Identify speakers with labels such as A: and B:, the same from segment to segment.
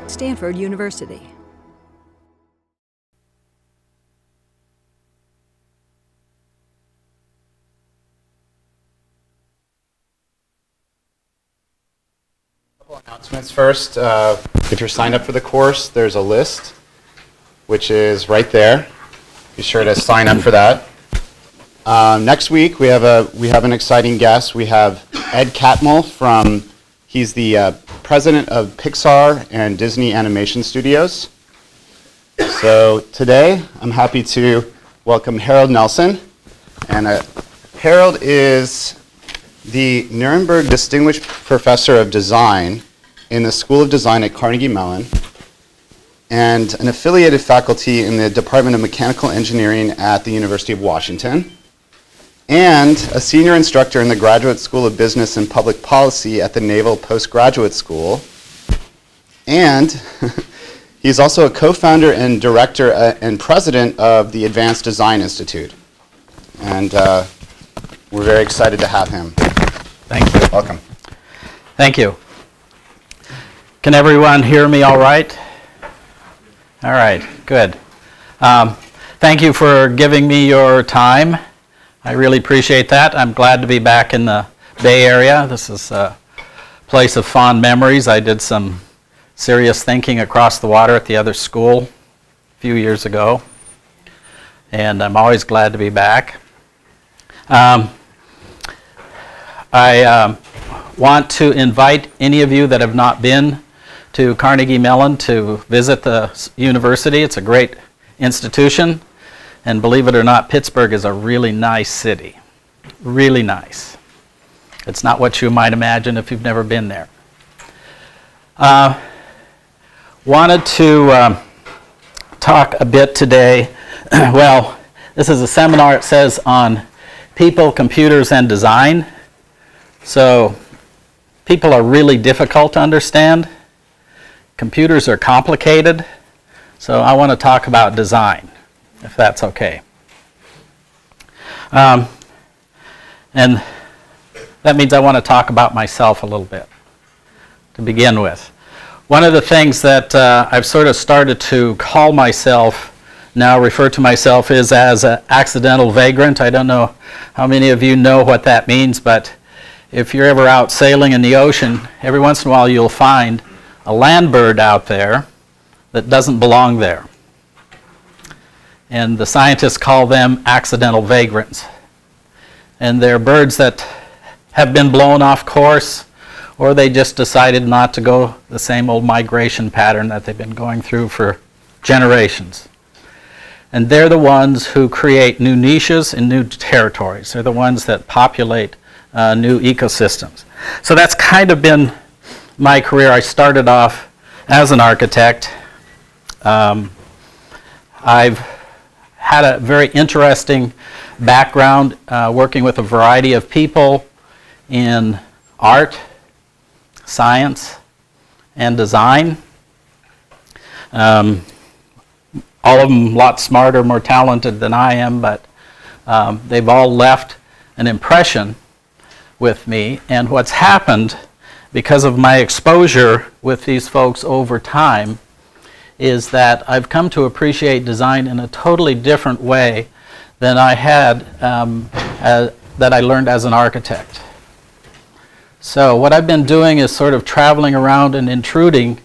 A: Stanford University.
B: Announcements first. If you're signed up for the course, there's a list, which is right there. Be sure to sign up for that. Next week, we have an exciting guest. We have Ed Catmull he's the president of Pixar and Disney Animation Studios. So today, I'm happy to welcome Harold Nelson. And Harold is the Nuremberg Distinguished Professor of Design in the School of Design at Carnegie Mellon and an affiliated faculty in the Department of Mechanical Engineering at the University of Washington and a senior instructor in the Graduate School of Business and Public Policy at the Naval Postgraduate School. And he's also a co-founder and director and president of the Advanced Design Institute. And we're very excited to have him.
C: Thank you.
B: Welcome.
C: Thank you. Can everyone hear me all right? All right, good. Thank you for giving me your time. I really appreciate that. I'm glad to be back in the Bay Area. This is a place of fond memories. I did some serious thinking across the water at the other school a few years ago, and I'm always glad to be back. I want to invite any of you that have not been to Carnegie Mellon to visit the university. It's a great institution, and believe it or not, Pittsburgh is a really nice city. Really nice. It's not what you might imagine if you've never been there. Wanted to talk a bit today. Well, this is a seminar, it says, on people, computers, and design. So people are really difficult to understand. Computers are complicated. So I want to talk about design, if that's okay. And that means I want to talk about myself a little bit to begin with. One of the things that I've sort of started to call myself, now refer to myself, is as an accidental vagrant. I don't know how many of you know what that means, but if you're ever out sailing in the ocean, every once in a while you'll find a land bird out there that doesn't belong there. And the scientists call them accidental vagrants. And they're birds that have been blown off course, or they just decided not to go the same old migration pattern that they've been going through for generations. And they're the ones who create new niches and new territories. They're the ones that populate new ecosystems. So that's kind of been my career. I started off as an architect. I've had a very interesting background working with a variety of people in art, science, and design. All of them a lot smarter, more talented than I am, but they've all left an impression with me. And what's happened because of my exposure with these folks over time is that I've come to appreciate design in a totally different way than I had, that I learned as an architect. So what I've been doing is sort of traveling around and intruding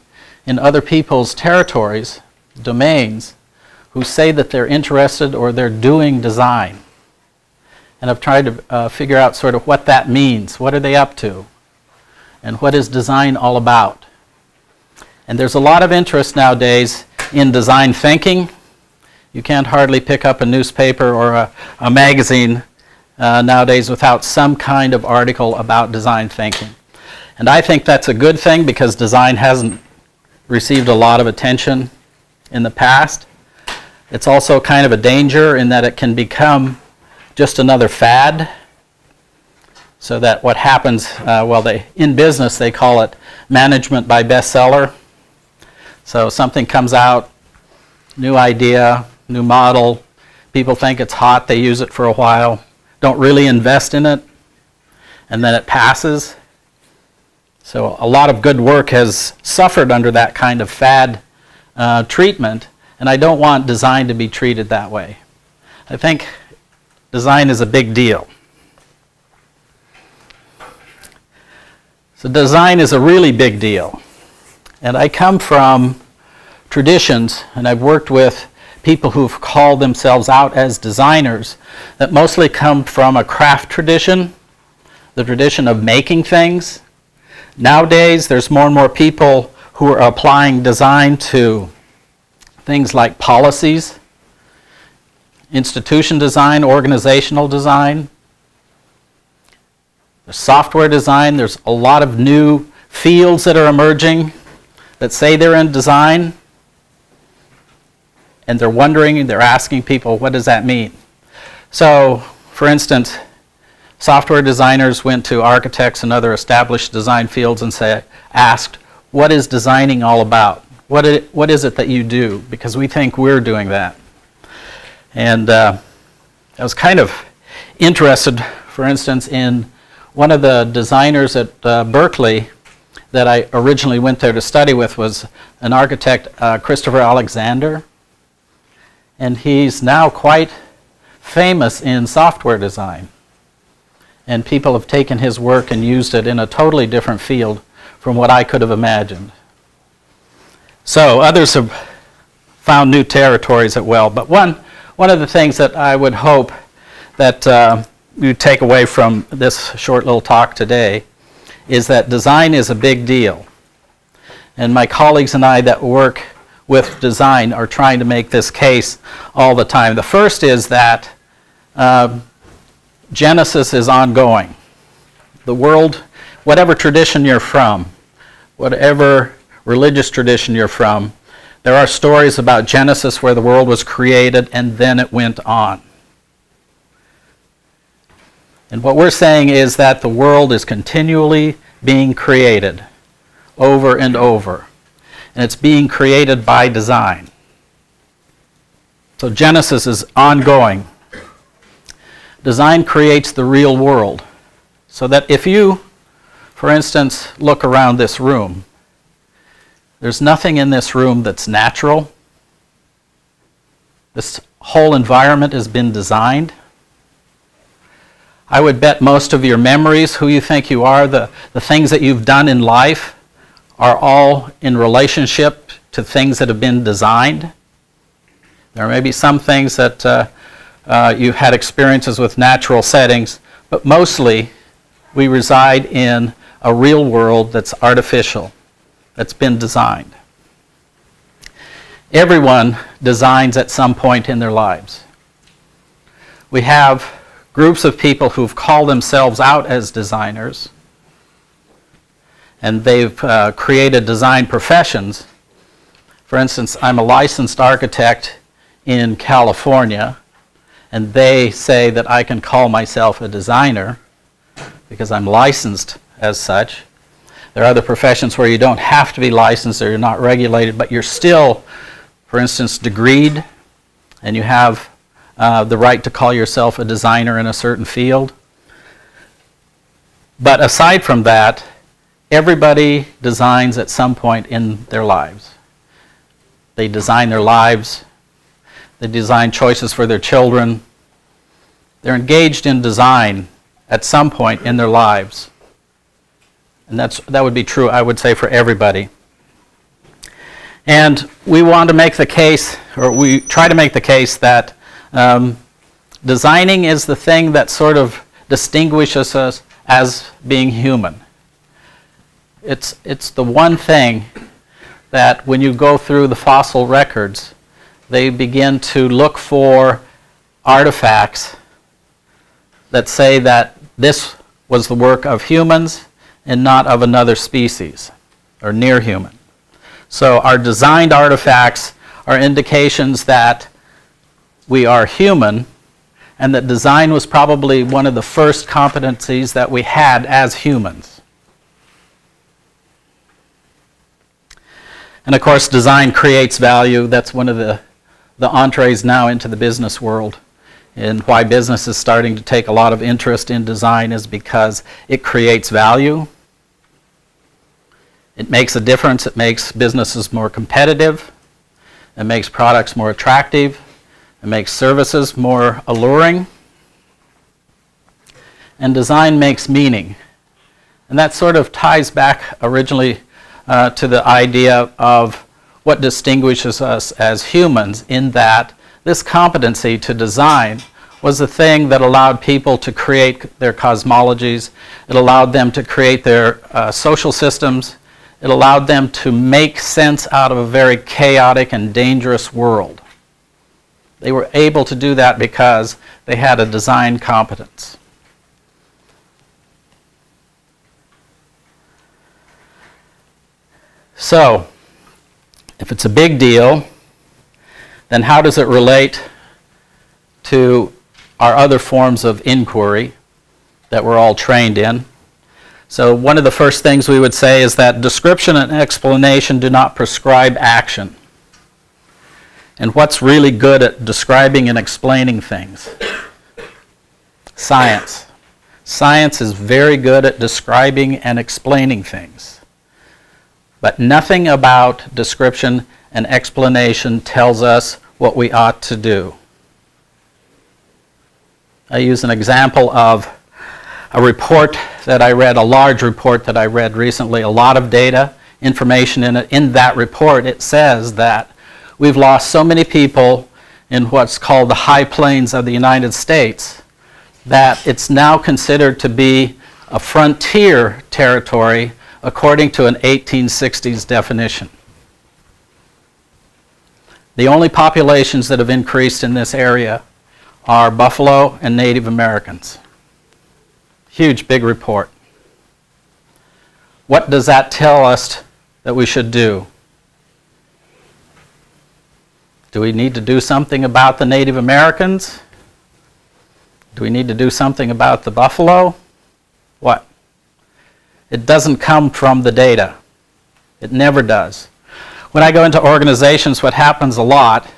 C: in other people's territories, domains, who say that they're interested or they're doing design. And I've tried to figure out sort of what that means. What are they up to? And what is design all about? And there's a lot of interest nowadays in design thinking. You can't hardly pick up a newspaper or a magazine nowadays without some kind of article about design thinking. And I think that's a good thing because design hasn't received a lot of attention in the past. It's also kind of a danger in that it can become just another fad. So that what happens, in business they call it management by bestseller. So something comes out, new idea, new model, people think it's hot, they use it for a while, don't really invest in it, and then it passes. So a lot of good work has suffered under that kind of fad treatment, and I don't want design to be treated that way. I think design is a big deal. So design is a really big deal. And I come from traditions, and I've worked with people who've called themselves out as designers that mostly come from a craft tradition, the tradition of making things. Nowadays, there's more and more people who are applying design to things like policies, institution design, organizational design, there's software design. There's a lot of new fields that are emerging that say they're in design, and they're wondering, they're asking people, what does that mean? So, for instance, software designers went to architects and other established design fields and asked, what is designing all about? What is it that you do? Because we think we're doing that. And I was kind of interested, for instance, in one of the designers at Berkeley that I originally went there to study with was an architect, Christopher Alexander. And he's now quite famous in software design. And people have taken his work and used it in a totally different field from what I could have imagined. So others have found new territories as well. But one of the things that I would hope that you take away from this short little talk today is that design is a big deal. And my colleagues and I that work with design are trying to make this case all the time. The first is that Genesis is ongoing. The world, whatever tradition you're from, whatever religious tradition you're from, there are stories about Genesis where the world was created and then it went on. And what we're saying is that the world is continually being created over and over. And it's being created by design. So Genesis is ongoing. Design creates the real world. So that if you, for instance, look around this room, there's nothing in this room that's natural. This whole environment has been designed. I would bet most of your memories, who you think you are, the things that you've done in life, are all in relationship to things that have been designed. There may be some things that you've had experiences with natural settings, but mostly we reside in a real world that's artificial, that's been designed. Everyone designs at some point in their lives. We have groups of people who've called themselves out as designers, and they've created design professions. For instance, I'm a licensed architect in California, and they say that I can call myself a designer because I'm licensed as such. There are other professions where you don't have to be licensed or you're not regulated, but you're still, for instance, degreed, and you have the right to call yourself a designer in a certain field. But aside from that, everybody designs at some point in their lives. They design their lives. They design choices for their children. They're engaged in design at some point in their lives. And that would be true, I would say, for everybody. And we want to make the case, or we try to make the case that designing is the thing that sort of distinguishes us as being human. It's the one thing that when you go through the fossil records, they begin to look for artifacts that say that this was the work of humans and not of another species or near human. So our designed artifacts are indications that we are human and that design was probably one of the first competencies that we had as humans. And of course, design creates value. That's one of the entrees now into the business world. And why business is starting to take a lot of interest in design is because it creates value. It makes a difference. It makes businesses more competitive. It makes products more attractive. It makes services more alluring. And design makes meaning. And that sort of ties back originally to the idea of what distinguishes us as humans, in that this competency to design was the thing that allowed people to create their cosmologies. It allowed them to create their social systems. It allowed them to make sense out of a very chaotic and dangerous world. They were able to do that because they had a design competence. So, if it's a big deal, then how does it relate to our other forms of inquiry that we're all trained in? So one of the first things we would say is that description and explanation do not prescribe action. And what's really good at describing and explaining things? Science. Science is very good at describing and explaining things. But nothing about description and explanation tells us what we ought to do. I use an example of a report that I read, a large report that I read recently, a lot of data, information in it. In that report, it says that we've lost so many people in what's called the high plains of the United States that it's now considered to be a frontier territory according to an 1860s definition. The only populations that have increased in this area are buffalo and Native Americans. Huge, big report. What does that tell us that we should do? Do we need to do something about the Native Americans? Do we need to do something about the buffalo? What? It doesn't come from the data. It never does. When I go into organizations, what happens a lot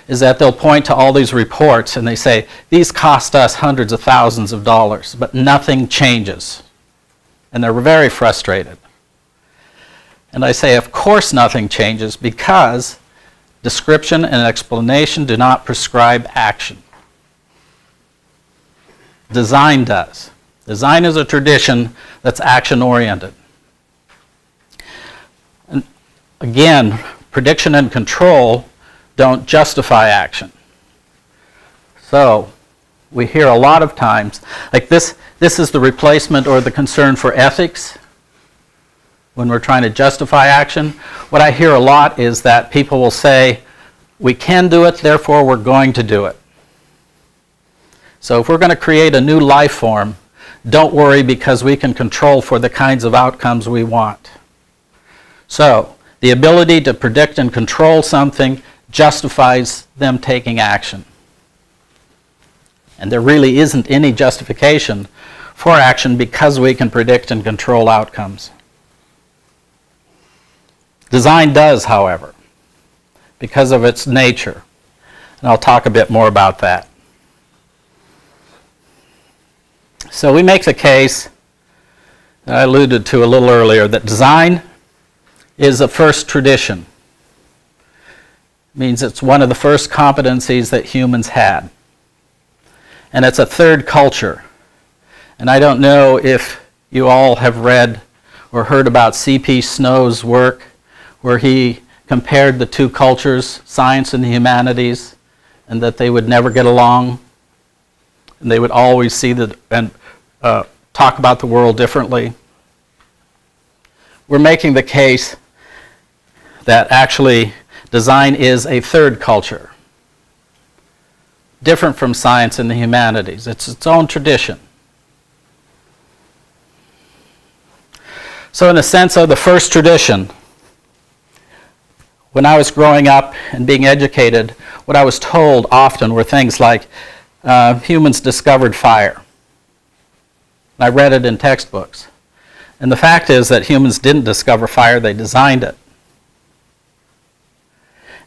C: is that they'll point to all these reports and they say, these cost us hundreds of thousands of dollars, but nothing changes. And they're very frustrated. And I say, of course nothing changes, because description and explanation do not prescribe action. Design does. Design is a tradition that's action-oriented. And again, prediction and control don't justify action. So we hear a lot of times, like this is the replacement or the concern for ethics when we're trying to justify action. What I hear a lot is that people will say, we can do it, therefore we're going to do it. So if we're going to create a new life form, don't worry, because we can control for the kinds of outcomes we want. So the ability to predict and control something justifies them taking action. And there really isn't any justification for action because we can predict and control outcomes. Design does, however, because of its nature. And I'll talk a bit more about that. So we make the case that I alluded to a little earlier, that design is a first tradition. It means it's one of the first competencies that humans had. And it's a third culture. And I don't know if you all have read or heard about C.P. Snow's work, where he compared the two cultures, science and the humanities, and that they would never get along. And they would always see and talk about the world differently. We're making the case that actually design is a third culture, different from science and the humanities. It's its own tradition. So in the sense of the first tradition, when I was growing up and being educated, what I was told often were things like, humans discovered fire. And I read it in textbooks. And the fact is that humans didn't discover fire, they designed it.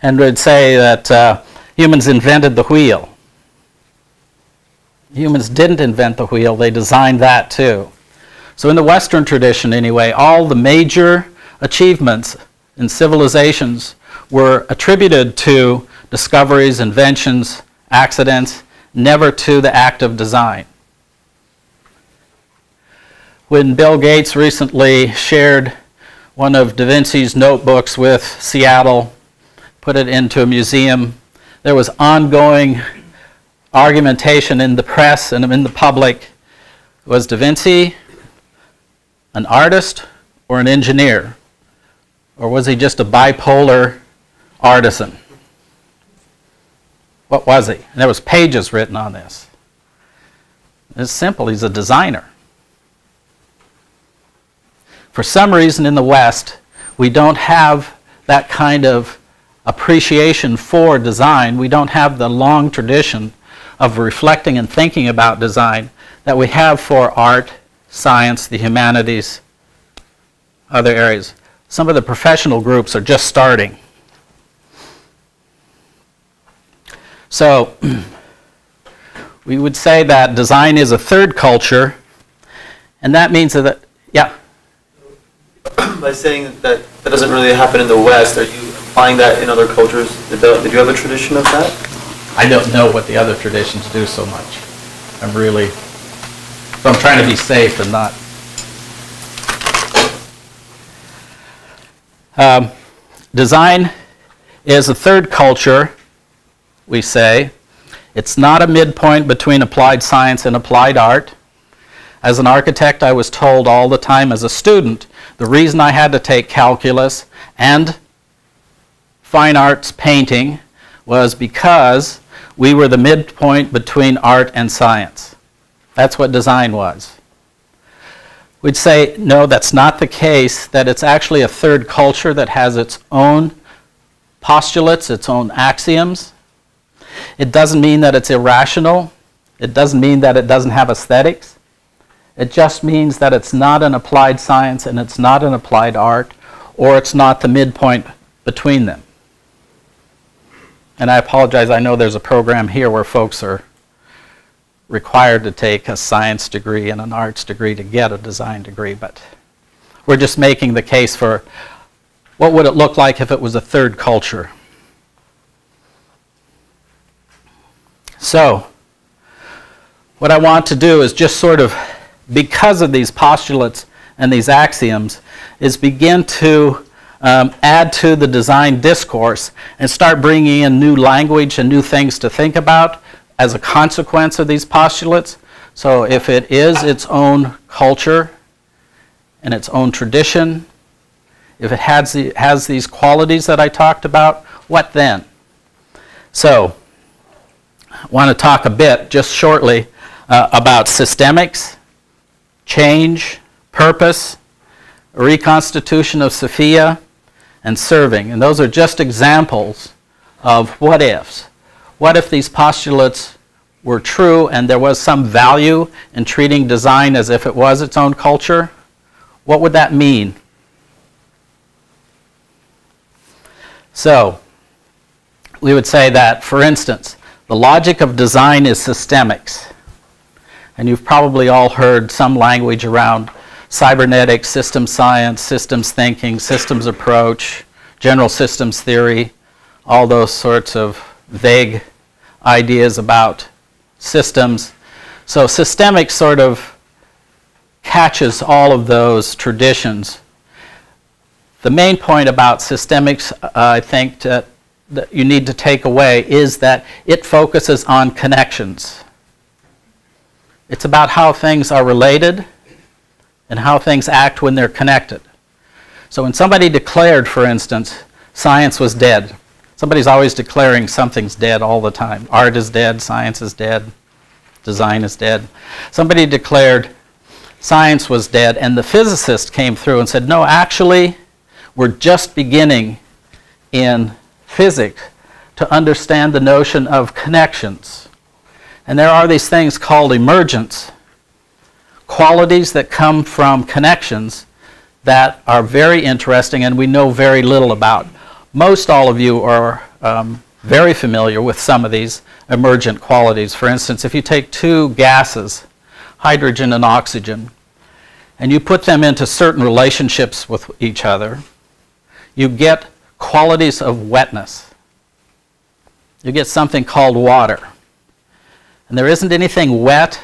C: And we'd say that humans invented the wheel. Humans didn't invent the wheel, they designed that too. So in the Western tradition anyway, all the major achievements in civilizations were attributed to discoveries, inventions, accidents, never to the act of design. When Bill Gates recently shared one of Da Vinci's notebooks with Seattle, put it into a museum, there was ongoing argumentation in the press and in the public. Was Da Vinci an artist or an engineer? Or was he just a bipolar artisan? What was he? And there was pages written on this. It's simple, he's a designer. For some reason in the West, we don't have that kind of appreciation for design. We don't have the long tradition of reflecting and thinking about design that we have for art, science, the humanities, other areas. Some of the professional groups are just starting. So we would say that design is a third culture, and that means that, yeah?
A: By saying that that doesn't really happen in the West, are you implying that in other cultures? Did you have a tradition of that?
C: I don't know what the other traditions do so much. So I'm trying to be safe and not. Design is a third culture, we say. It's not a midpoint between applied science and applied art. As an architect, I was told all the time as a student, the reason I had to take calculus and fine arts painting was because we were the midpoint between art and science. That's what design was. We'd say, no, that's not the case, that it's actually a third culture that has its own postulates, its own axioms. It doesn't mean that it's irrational. It doesn't mean that it doesn't have aesthetics. It just means that it's not an applied science and it's not an applied art, or it's not the midpoint between them. And I apologize, I know there's a program here where folks are required to take a science degree and an arts degree to get a design degree, but we're just making the case for what would it look like if it was a third culture. So, what I want to do is just sort of, because of these postulates and these axioms, is begin to add to the design discourse and start bringing in new language and new things to think about as a consequence of these postulates. So if it is its own culture and its own tradition, if it has these qualities that I talked about, what then? So I want to talk a bit, just shortly, about systemics, change, purpose, reconstitution of Sophia, and serving. And those are just examples of what ifs. What if these postulates were true and there was some value in treating design as if it was its own culture? What would that mean? So, we would say that, for instance, the logic of design is systemics. And you've probably all heard some language around cybernetics, systems science, systems thinking, systems approach, general systems theory, all those sorts of vague ideas about systems. So systemics sort of catches all of those traditions. The main point about systemics, I think, that you need to take away is that it focuses on connections. It's about how things are related and how things act when they're connected. So when somebody declared, for instance, science was dead, somebody's always declaring something's dead all the time. Art is dead, science is dead, design is dead. Somebody declared science was dead, and the physicist came through and said, no, actually, we're just beginning in physics to understand the notion of connections. And there are these things called emergence, qualities that come from connections that are very interesting and we know very little about. Most all of you are very familiar with some of these emergent qualities. For instance, if you take two gases, hydrogen and oxygen, and you put them into certain relationships with each other, you get qualities of wetness. You get something called water. And there isn't anything wet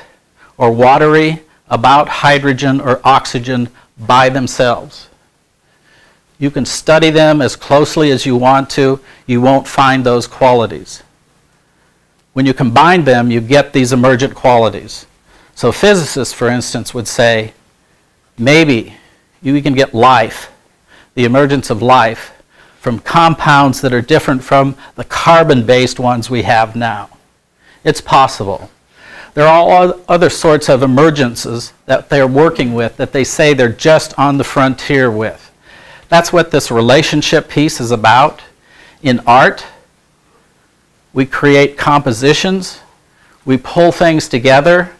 C: or watery about hydrogen or oxygen by themselves. You can study them as closely as you want to. You won't find those qualities. When you combine them, you get these emergent qualities. So physicists, for instance, would say, maybe you can get life, the emergence of life, from compounds that are different from the carbon-based ones we have now. It's possible. There are all other sorts of emergences that they're working with that they say they're just on the frontier with. That's what this relationship piece is about. In art, we create compositions. We pull things together,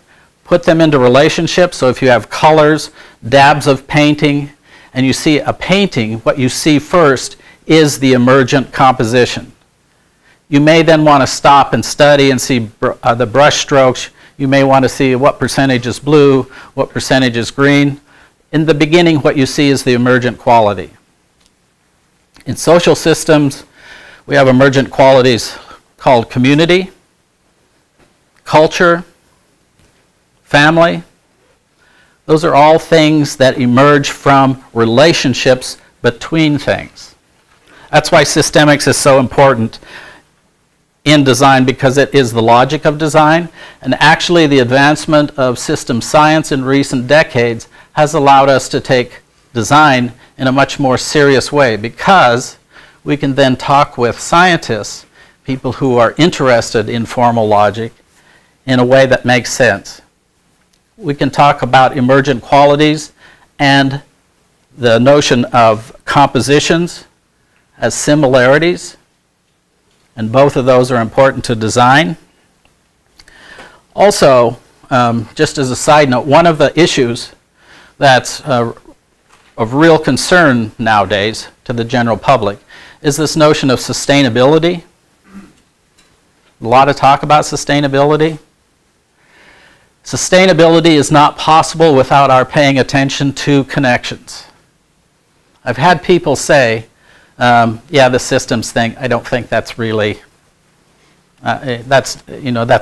C: put them into relationships. So if you have colors, dabs of painting, and you see a painting, what you see first is the emergent composition. You may then want to stop and study and see the brush strokes. You may want to see what percentage is blue, what percentage is green. In the beginning, what you see is the emergent quality. In social systems, we have emergent qualities called community, culture, family. Those are all things that emerge from relationships between things. That's why systemics is so important in design, because it is the logic of design. And actually, the advancement of system science in recent decades has allowed us to take design in a much more serious way, because we can then talk with scientists, people who are interested in formal logic, in a way that makes sense. We can talk about emergent qualities and the notion of compositions as similarities, and both of those are important to design. Also, just as a side note, one of the issues that's of real concern nowadays to the general public is this notion of sustainability. A lot of talk about sustainability. Sustainability is not possible without our paying attention to connections. I've had people say, yeah, the systems thing, I don't think that's really, that's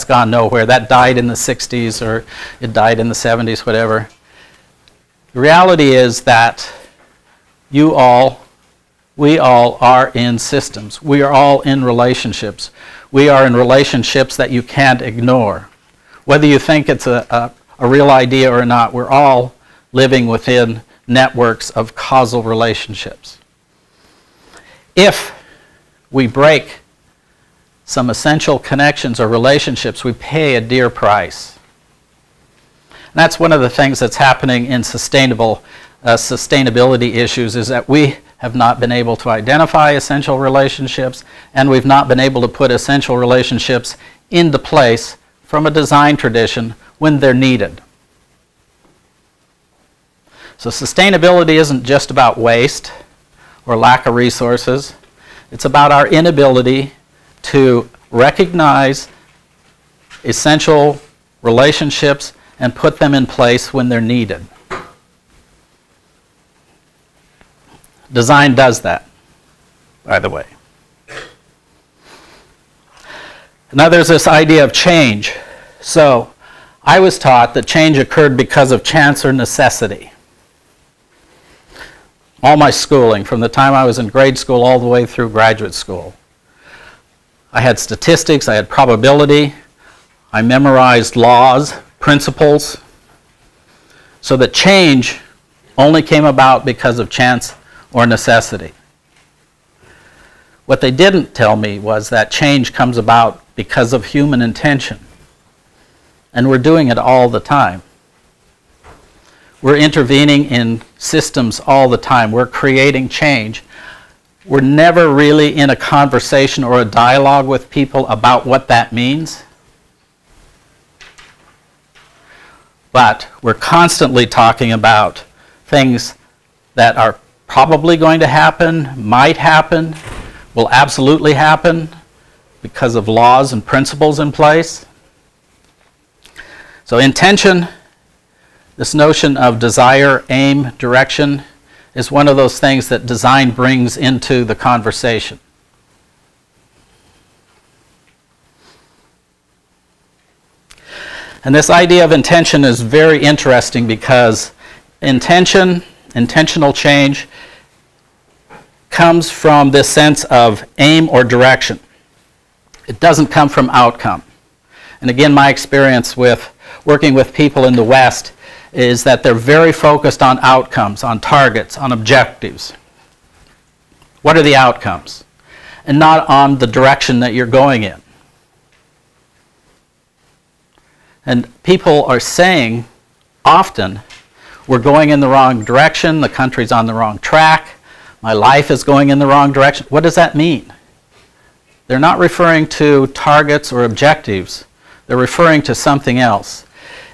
C: gone nowhere. That died in the 60s, or it died in the 70s, whatever. The reality is that we all are in systems. We are all in relationships. We are in relationships that you can't ignore. Whether you think it's a real idea or not, we're all living within networks of causal relationships. If we break some essential connections or relationships, we pay a dear price. And that's one of the things that's happening in sustainability issues, is that we have not been able to identify essential relationships, and we've not been able to put essential relationships into place from a design tradition when they're needed. So sustainability isn't just about waste or lack of resources. It's about our inability to recognize essential relationships and put them in place when they're needed. Design does that, by the way. Now there's this idea of change. So I was taught that change occurred because of chance or necessity. All my schooling, from the time I was in grade school all the way through graduate school. I had statistics, I had probability, I memorized laws, principles, so that change only came about because of chance or necessity. What they didn't tell me was that change comes about because of human intention. And we're doing it all the time. We're intervening in systems all the time. We're creating change. We're never really in a conversation or a dialogue with people about what that means. But we're constantly talking about things that are probably going to happen, might happen, will absolutely happen because of laws and principles in place. So intention This notion of desire, aim, direction is one of those things that design brings into the conversation. And this idea of intention is very interesting because intentional change comes from this sense of aim or direction. It doesn't come from outcome. And again, my experience with working with people in the West is that they're very focused on outcomes, on targets, on objectives. What are the outcomes? And not on the direction that you're going in. And people are saying often, we're going in the wrong direction, the country's on the wrong track, my life is going in the wrong direction. What does that mean? They're not referring to targets or objectives. They're referring to something else.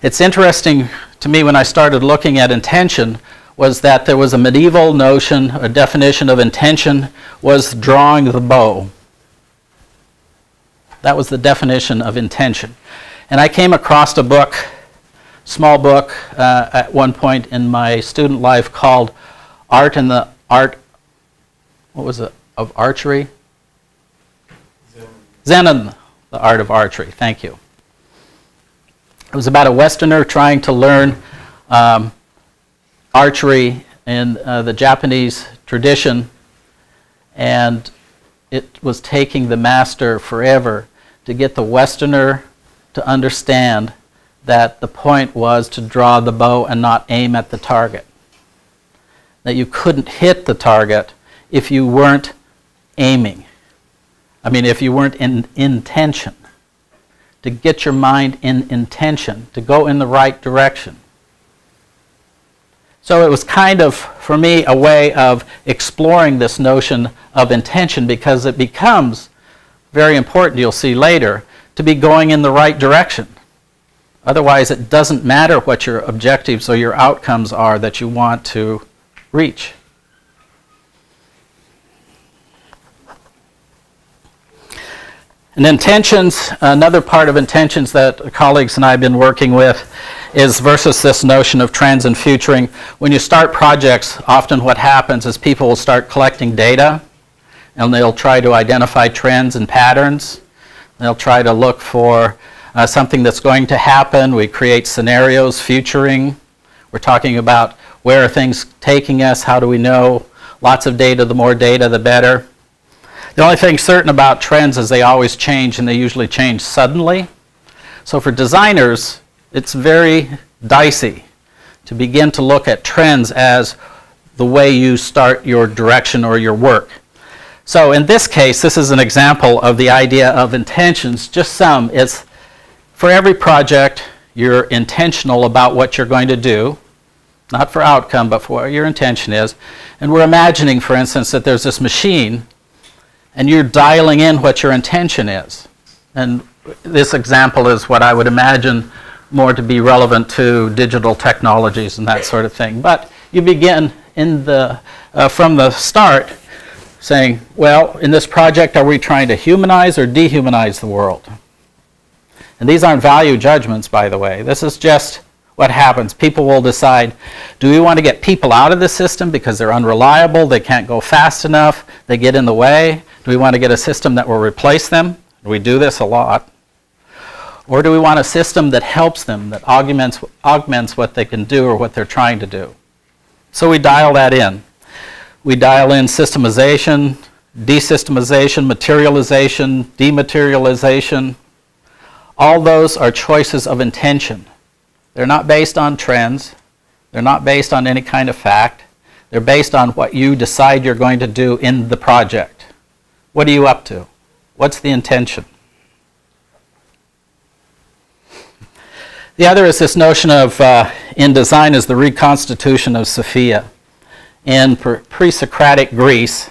C: It's interesting to me when I started looking at intention was that there was a medieval notion, a definition of intention was drawing the bow. That was the definition of intention. And I came across a book, small book, at one point in my student life called Art, what was it, of Archery? Zen and the Art of Archery, thank you. It was about a Westerner trying to learn archery in the Japanese tradition, and it was taking the master forever to get the Westerner to understand that the point was to draw the bow and not aim at the target. That you couldn't hit the target if you weren't aiming. I mean, if you weren't in intention. To get your mind in intention, to go in the right direction. So it was kind of, for me, a way of exploring this notion of intention because it becomes very important, you'll see later, to be going in the right direction. Otherwise, it doesn't matter what your objectives or your outcomes are that you want to reach. And intentions, another part of intentions that colleagues and I have been working with is versus this notion of trends and futuring. When you start projects, often what happens is people will start collecting data and they'll try to identify trends and patterns. They'll try to look for something that's going to happen. We create scenarios, futuring. We're talking about where are things taking us, how do we know? Lots of data, the more data, the better. The only thing certain about trends is they always change, and they usually change suddenly. So for designers, it's very dicey to begin to look at trends as the way you start your direction or your work. So in this case, this is an example of the idea of intentions, just some. It's for every project, you're intentional about what you're going to do, not for outcome, but for what your intention is. And we're imagining, for instance, that there's this machine and you're dialing in what your intention is. And this example is what I would imagine more to be relevant to digital technologies and that sort of thing. But you begin in from the start saying, well, in this project, are we trying to humanize or dehumanize the world? And these aren't value judgments, by the way. This is just what happens. People will decide, do we want to get people out of the system because they're unreliable, they can't go fast enough, they get in the way? Do we want to get a system that will replace them? We do this a lot. Or do we want a system that helps them, that augments what they can do or what they're trying to do? So we dial that in. We dial in systemization, desystemization, materialization, dematerialization. All those are choices of intention. They're not based on trends. They're not based on any kind of fact. They're based on what you decide you're going to do in the project. What are you up to? What's the intention? The other is this notion of, in design, is the reconstitution of Sophia. In pre-Socratic Greece,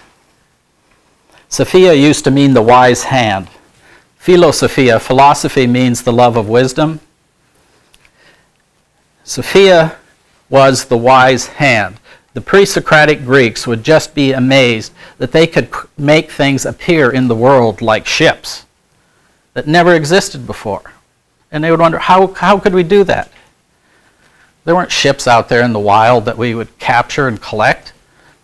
C: Sophia used to mean the wise hand. Philosophia, philosophy, means the love of wisdom. Sophia was the wise hand. The pre-Socratic Greeks would just be amazed that they could make things appear in the world like ships that never existed before. And they would wonder, how could we do that? There weren't ships out there in the wild that we would capture and collect.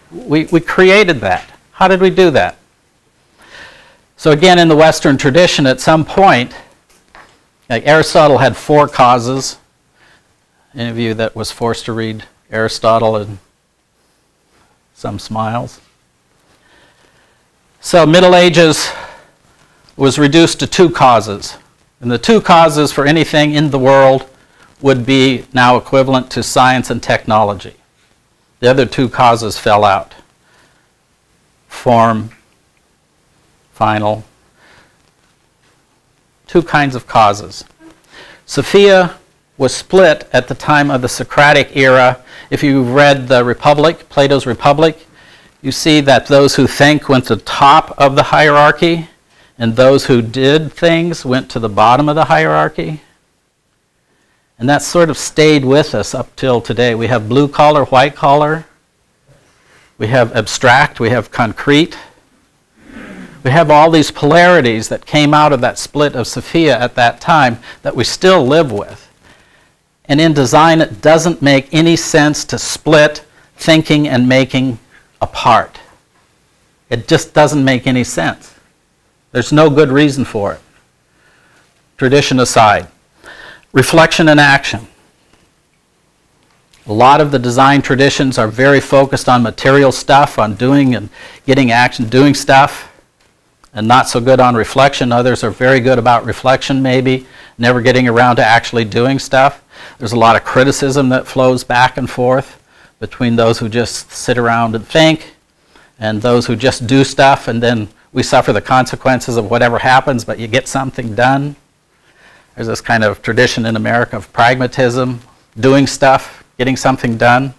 C: We created that. How did we do that? So again, in the Western tradition, at some point, like Aristotle had 4 causes. Any of you that was forced to read Aristotle, and some smiles. So Middle Ages was reduced to 2 causes. And the 2 causes for anything in the world would be now equivalent to science and technology. The other 2 causes fell out. Form, final. 2 kinds of causes. Sophia was split at the time of the Socratic era. If you've read the Republic, Plato's Republic, you see that those who think went to the top of the hierarchy, and those who did things went to the bottom of the hierarchy. And that sort of stayed with us up till today. We have blue collar, white collar. We have abstract, we have concrete. We have all these polarities that came out of that split of Sophia at that time that we still live with. And in design, it doesn't make any sense to split thinking and making apart. It just doesn't make any sense. There's no good reason for it. Tradition aside. Reflection and action. A lot of the design traditions are very focused on material stuff, on doing and getting action, doing stuff, and not so good on reflection. Others are very good about reflection maybe, never getting around to actually doing stuff. There's a lot of criticism that flows back and forth between those who just sit around and think and those who just do stuff, and then we suffer the consequences of whatever happens, but you get something done. There's this kind of tradition in America of pragmatism, doing stuff, getting something done.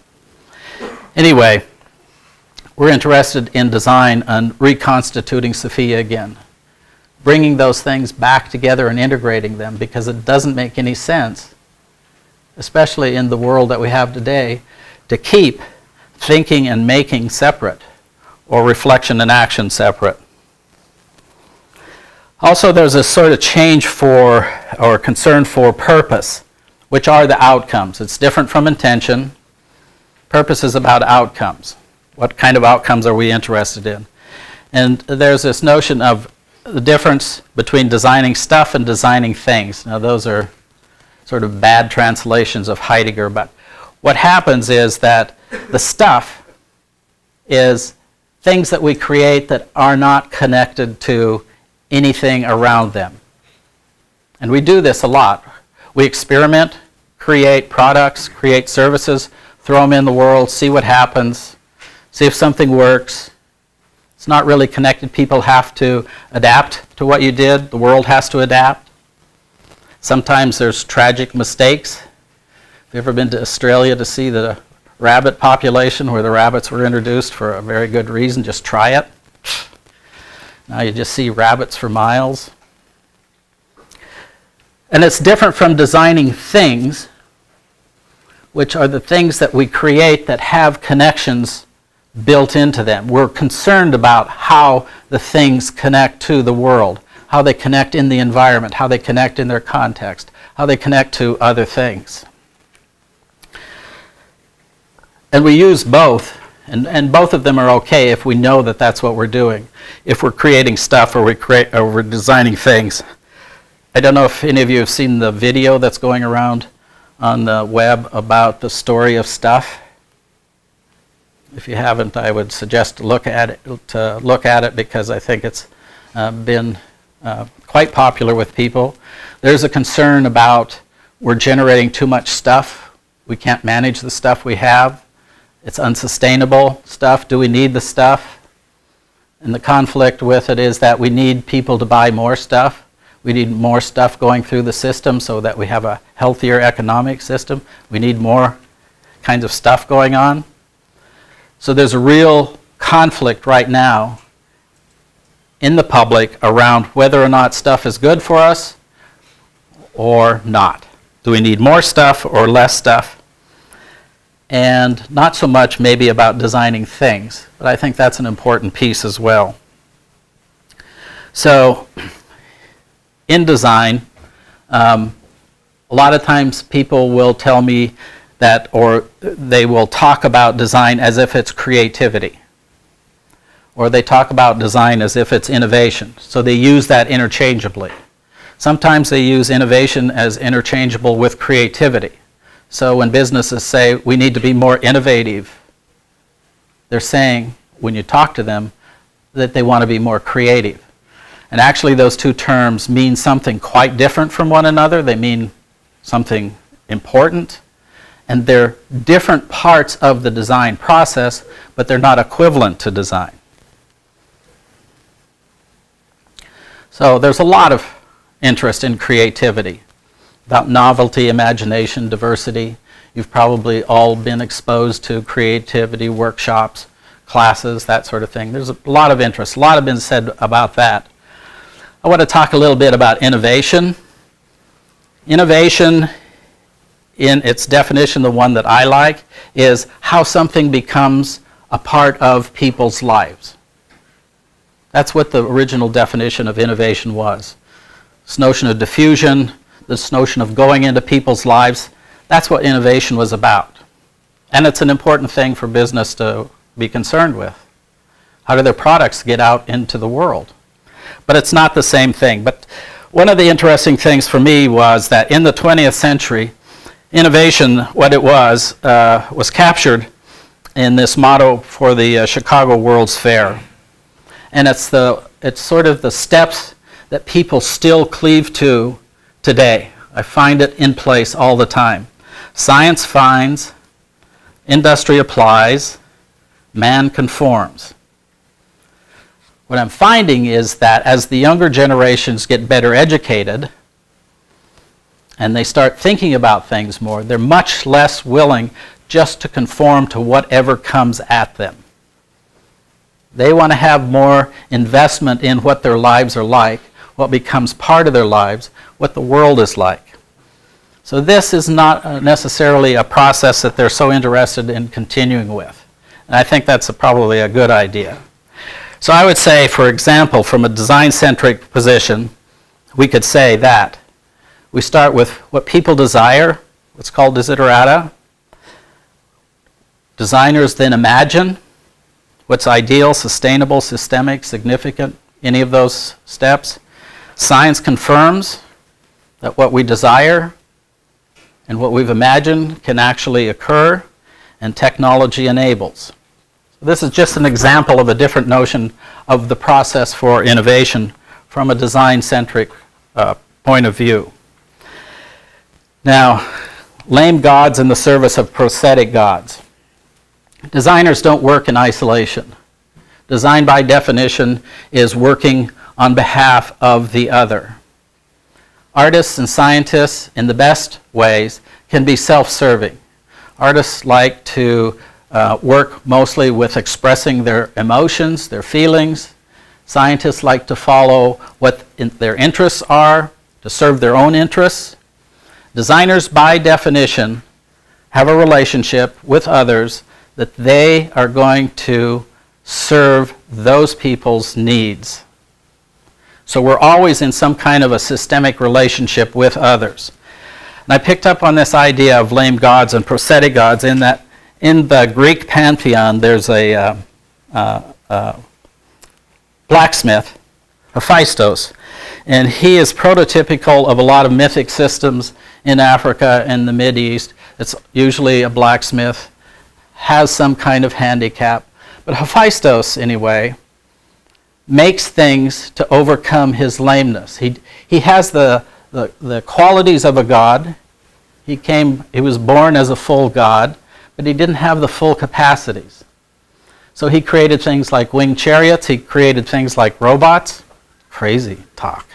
C: Anyway, we're interested in design and reconstituting Sophia again, bringing those things back together and integrating them, because it doesn't make any sense, especially in the world that we have today, to keep thinking and making separate, or reflection and action separate. Also, there's a sort of change for, or concern for purpose, which are the outcomes. It's different from intention. Purpose is about outcomes. What kind of outcomes are we interested in? And there's this notion of the difference between designing stuff and designing things. Now, those are sort of bad translations of Heidegger, but what happens is that the stuff is things that we create that are not connected to anything around them. And we do this a lot. We experiment, create products, create services, throw them in the world, see what happens, see if something works. It's not really connected. People have to adapt to what you did. The world has to adapt. Sometimes there's tragic mistakes. Have you ever been to Australia to see the rabbit population where the rabbits were introduced for a very good reason? Just try it. Now you just see rabbits for miles. And it's different from designing things, which are the things that we create that have connections built into them. We're concerned about how the things connect to the world, how they connect in the environment, how they connect in their context, how they connect to other things. And we use both, and both of them are okay if we know that that's what we're doing. If we're creating stuff or we're designing things. I don't know if any of you have seen the video that's going around on the web about the story of stuff. If you haven't, I would suggest to look at it because I think it's been quite popular with people. There's a concern about we're generating too much stuff. We can't manage the stuff we have. It's unsustainable stuff. Do we need the stuff? And the conflict with it is that we need people to buy more stuff. We need more stuff going through the system so that we have a healthier economic system. We need more kinds of stuff going on. So there's a real conflict right now in the public around whether or not stuff is good for us or not. Do we need more stuff or less stuff? And not so much maybe about designing things, but I think that's an important piece as well. So in design, a lot of times people will tell me or they will talk about design as if it's creativity, or they talk about design as if it's innovation. So they use that interchangeably. Sometimes they use innovation as interchangeable with creativity. So when businesses say we need to be more innovative, they're saying, when you talk to them, that they want to be more creative. And actually those two terms mean something quite different from one another. They mean something important, and they're different parts of the design process, but they're not equivalent to design. So there's a lot of interest in creativity, about novelty, imagination, diversity. You've probably all been exposed to creativity workshops, classes, that sort of thing. There's a lot of interest. A lot has been said about that. I want to talk a little bit about innovation. Innovation, in its definition, the one that I like, is how something becomes a part of people's lives. That's what the original definition of innovation was. This notion of diffusion, this notion of going into people's lives, that's what innovation was about. And it's an important thing for business to be concerned with. How do their products get out into the world? But it's not the same thing. But one of the interesting things for me was that in the 20th century, innovation, what it was captured in this motto for the Chicago World's Fair. And it's sort of the steps that people still cleave to today. I find it in place all the time. Science finds, industry applies, man conforms. What I'm finding is that as the younger generations get better educated and they start thinking about things more, they're much less willing just to conform to whatever comes at them. They want to have more investment in what their lives are like, what becomes part of their lives, what the world is like. So this is not necessarily a process that they're so interested in continuing with. And I think that's probably a good idea. So I would say, for example, from a design-centric position, we could say that we start with what people desire, what's called desiderata. Designers then imagine what's ideal, sustainable, systemic, significant, any of those steps. Science confirms that what we desire and what we've imagined can actually occur, and technology enables. This is just an example of a different notion of the process for innovation from a design-centric point of view. Now, lame gods in the service of prosthetic gods. Designers don't work in isolation. Design, by definition, is working on behalf of the other. Artists and scientists, in the best ways, can be self-serving. Artists like to work mostly with expressing their emotions, their feelings. Scientists like to follow what their interests are, to serve their own interests. Designers, by definition, have a relationship with others that they are going to serve those people's needs. So we're always in some kind of a systemic relationship with others. And I picked up on this idea of lame gods and prosthetic gods in that in the Greek pantheon there's a blacksmith, Hephaestus, and he is prototypical of a lot of mythic systems in Africa and the Mideast. It's usually a blacksmith, has some kind of handicap, but Hephaestus, anyway, makes things to overcome his lameness. He has the qualities of a god. He was born as a full god, but he didn't have the full capacities. So he created things like winged chariots. He created things like robots. Crazy talk.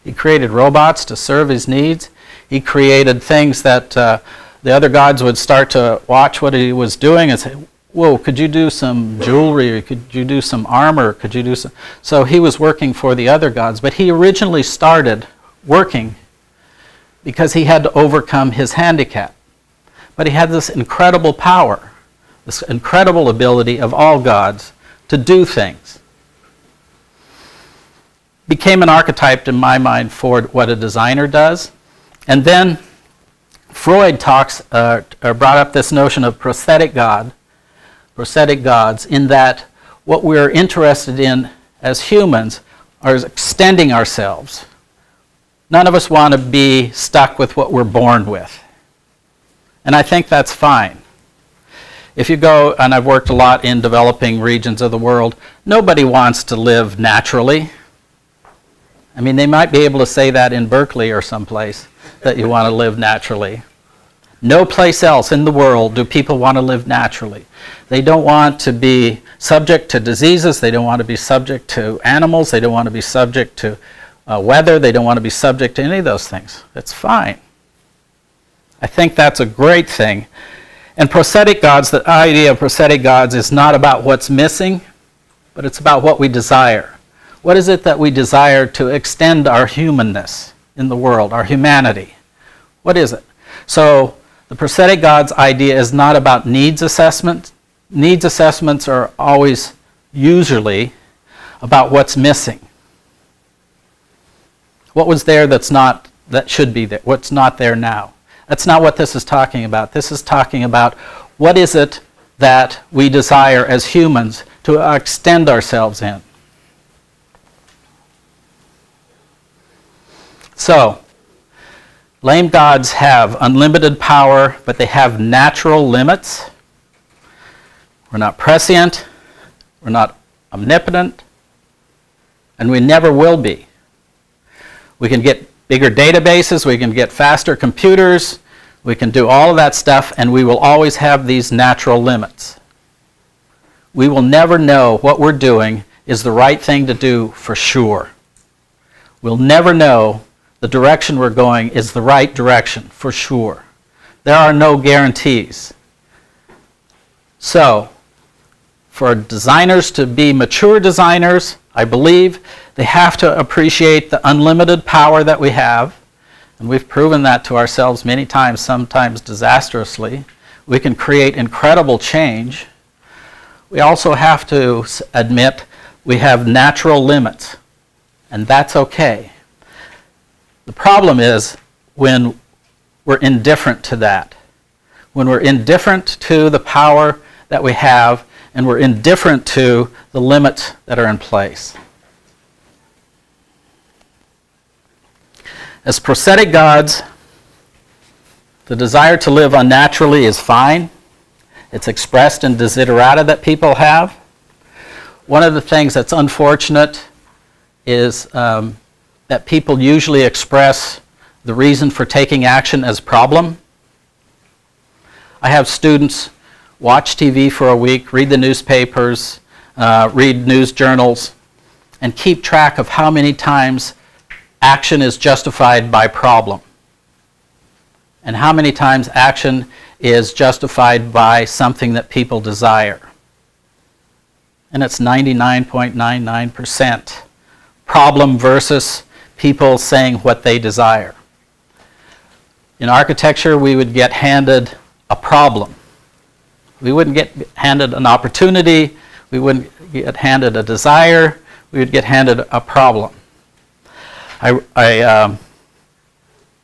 C: He created robots to serve his needs. He created things that the other gods would start to watch what he was doing and say, whoa, could you do some jewelry? Could you do some armor? Could you do some... So he was working for the other gods, but he originally started working because he had to overcome his handicap. But he had this incredible power, this incredible ability of all gods to do things. Became an archetype in my mind for what a designer does. And then Freud talks, or brought up this notion of prosthetic gods, in that what we're interested in as humans are extending ourselves. None of us want to be stuck with what we're born with. And I think that's fine. If you go, and I've worked a lot in developing regions of the world, nobody wants to live naturally. I mean, they might be able to say that in Berkeley or someplace, that you want to live naturally. No place else in the world do people want to live naturally. They don't want to be subject to diseases. They don't want to be subject to animals. They don't want to be subject to weather. They don't want to be subject to any of those things. That's fine. I think that's a great thing. And prosthetic gods, the idea of prosthetic gods is not about what's missing, but it's about what we desire. What is it that we desire to extend our humanness in the world, our humanity? What is it? So the prosthetic gods idea is not about needs assessment. Needs assessments are always, usually, about what's missing. What was there that's not, that should be there? What's not there now? That's not what this is talking about. This is talking about what is it that we desire as humans to extend ourselves in. So, lame gods have unlimited power, but they have natural limits. We're not prescient, we're not omnipotent, and we never will be. We can get bigger databases, we can get faster computers, we can do all of that stuff, and we will always have these natural limits. We will never know what we're doing is the right thing to do for sure. We'll never know the direction we're going is the right direction for sure. There are no guarantees. So, for designers to be mature designers, I believe they have to appreciate the unlimited power that we have, and we've proven that to ourselves many times, sometimes disastrously. We can create incredible change. We also have to admit we have natural limits, and that's okay. The problem is when we're indifferent to that. When we're indifferent to the power that we have, and we're indifferent to the limits that are in place. As prosthetic gods, the desire to live unnaturally is fine. It's expressed in desiderata that people have. One of the things that's unfortunate is that people usually express the reason for taking action as problem. I have students watch TV for a week, read the newspapers, read news journals, and keep track of how many times action is justified by problem, and how many times action is justified by something that people desire. And it's 99.99% problem versus people saying what they desire. In architecture, we would get handed a problem. We wouldn't get handed an opportunity, we wouldn't get handed a desire, we would get handed a problem. I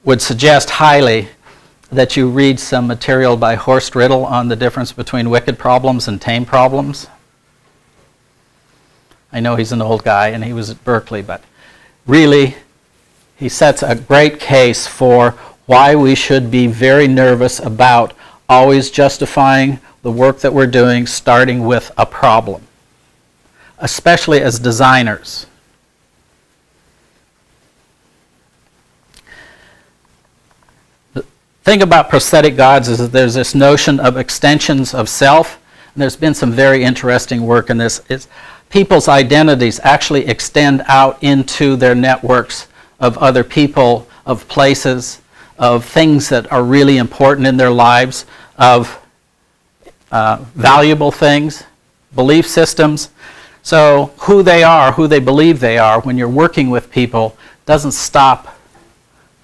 C: would suggest highly that you read some material by Horst Riddle on the difference between wicked problems and tame problems. I know he's an old guy and he was at Berkeley, but really he sets a great case for why we should be very nervous about always justifying the work that we're doing starting with a problem, especially as designers. The thing about prosthetic gods is that there's this notion of extensions of self, and there's been some very interesting work in this. People's identities actually extend out into their networks of other people, of places, of things that are really important in their lives, of valuable things, belief systems. So who they are, who they believe they are when you're working with people doesn't stop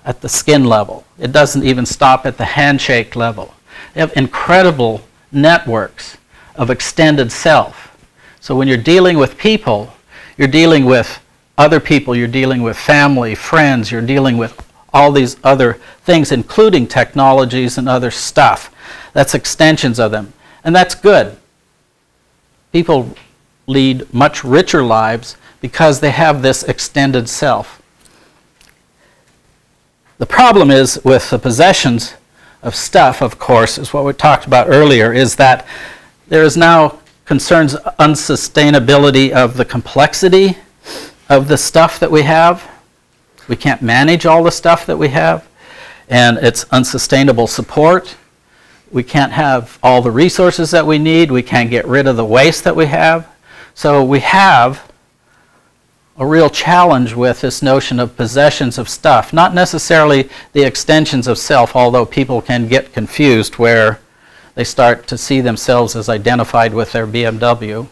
C: at the skin level. It doesn't even stop at the handshake level. They have incredible networks of extended self. So when you're dealing with people, you're dealing with other people, you're dealing with family, friends, you're dealing with all these other things, including technologies and other stuff. That's extensions of them. And that's good. People lead much richer lives because they have this extended self. The problem is with the possessions of stuff, of course, is what we talked about earlier, is that there is now concerns unsustainability of the complexity of the stuff that we have. We can't manage all the stuff that we have, and it's unsustainable support. We can't have all the resources that we need. We can't get rid of the waste that we have. So we have a real challenge with this notion of possessions of stuff, not necessarily the extensions of self, although people can get confused where they start to see themselves as identified with their BMW.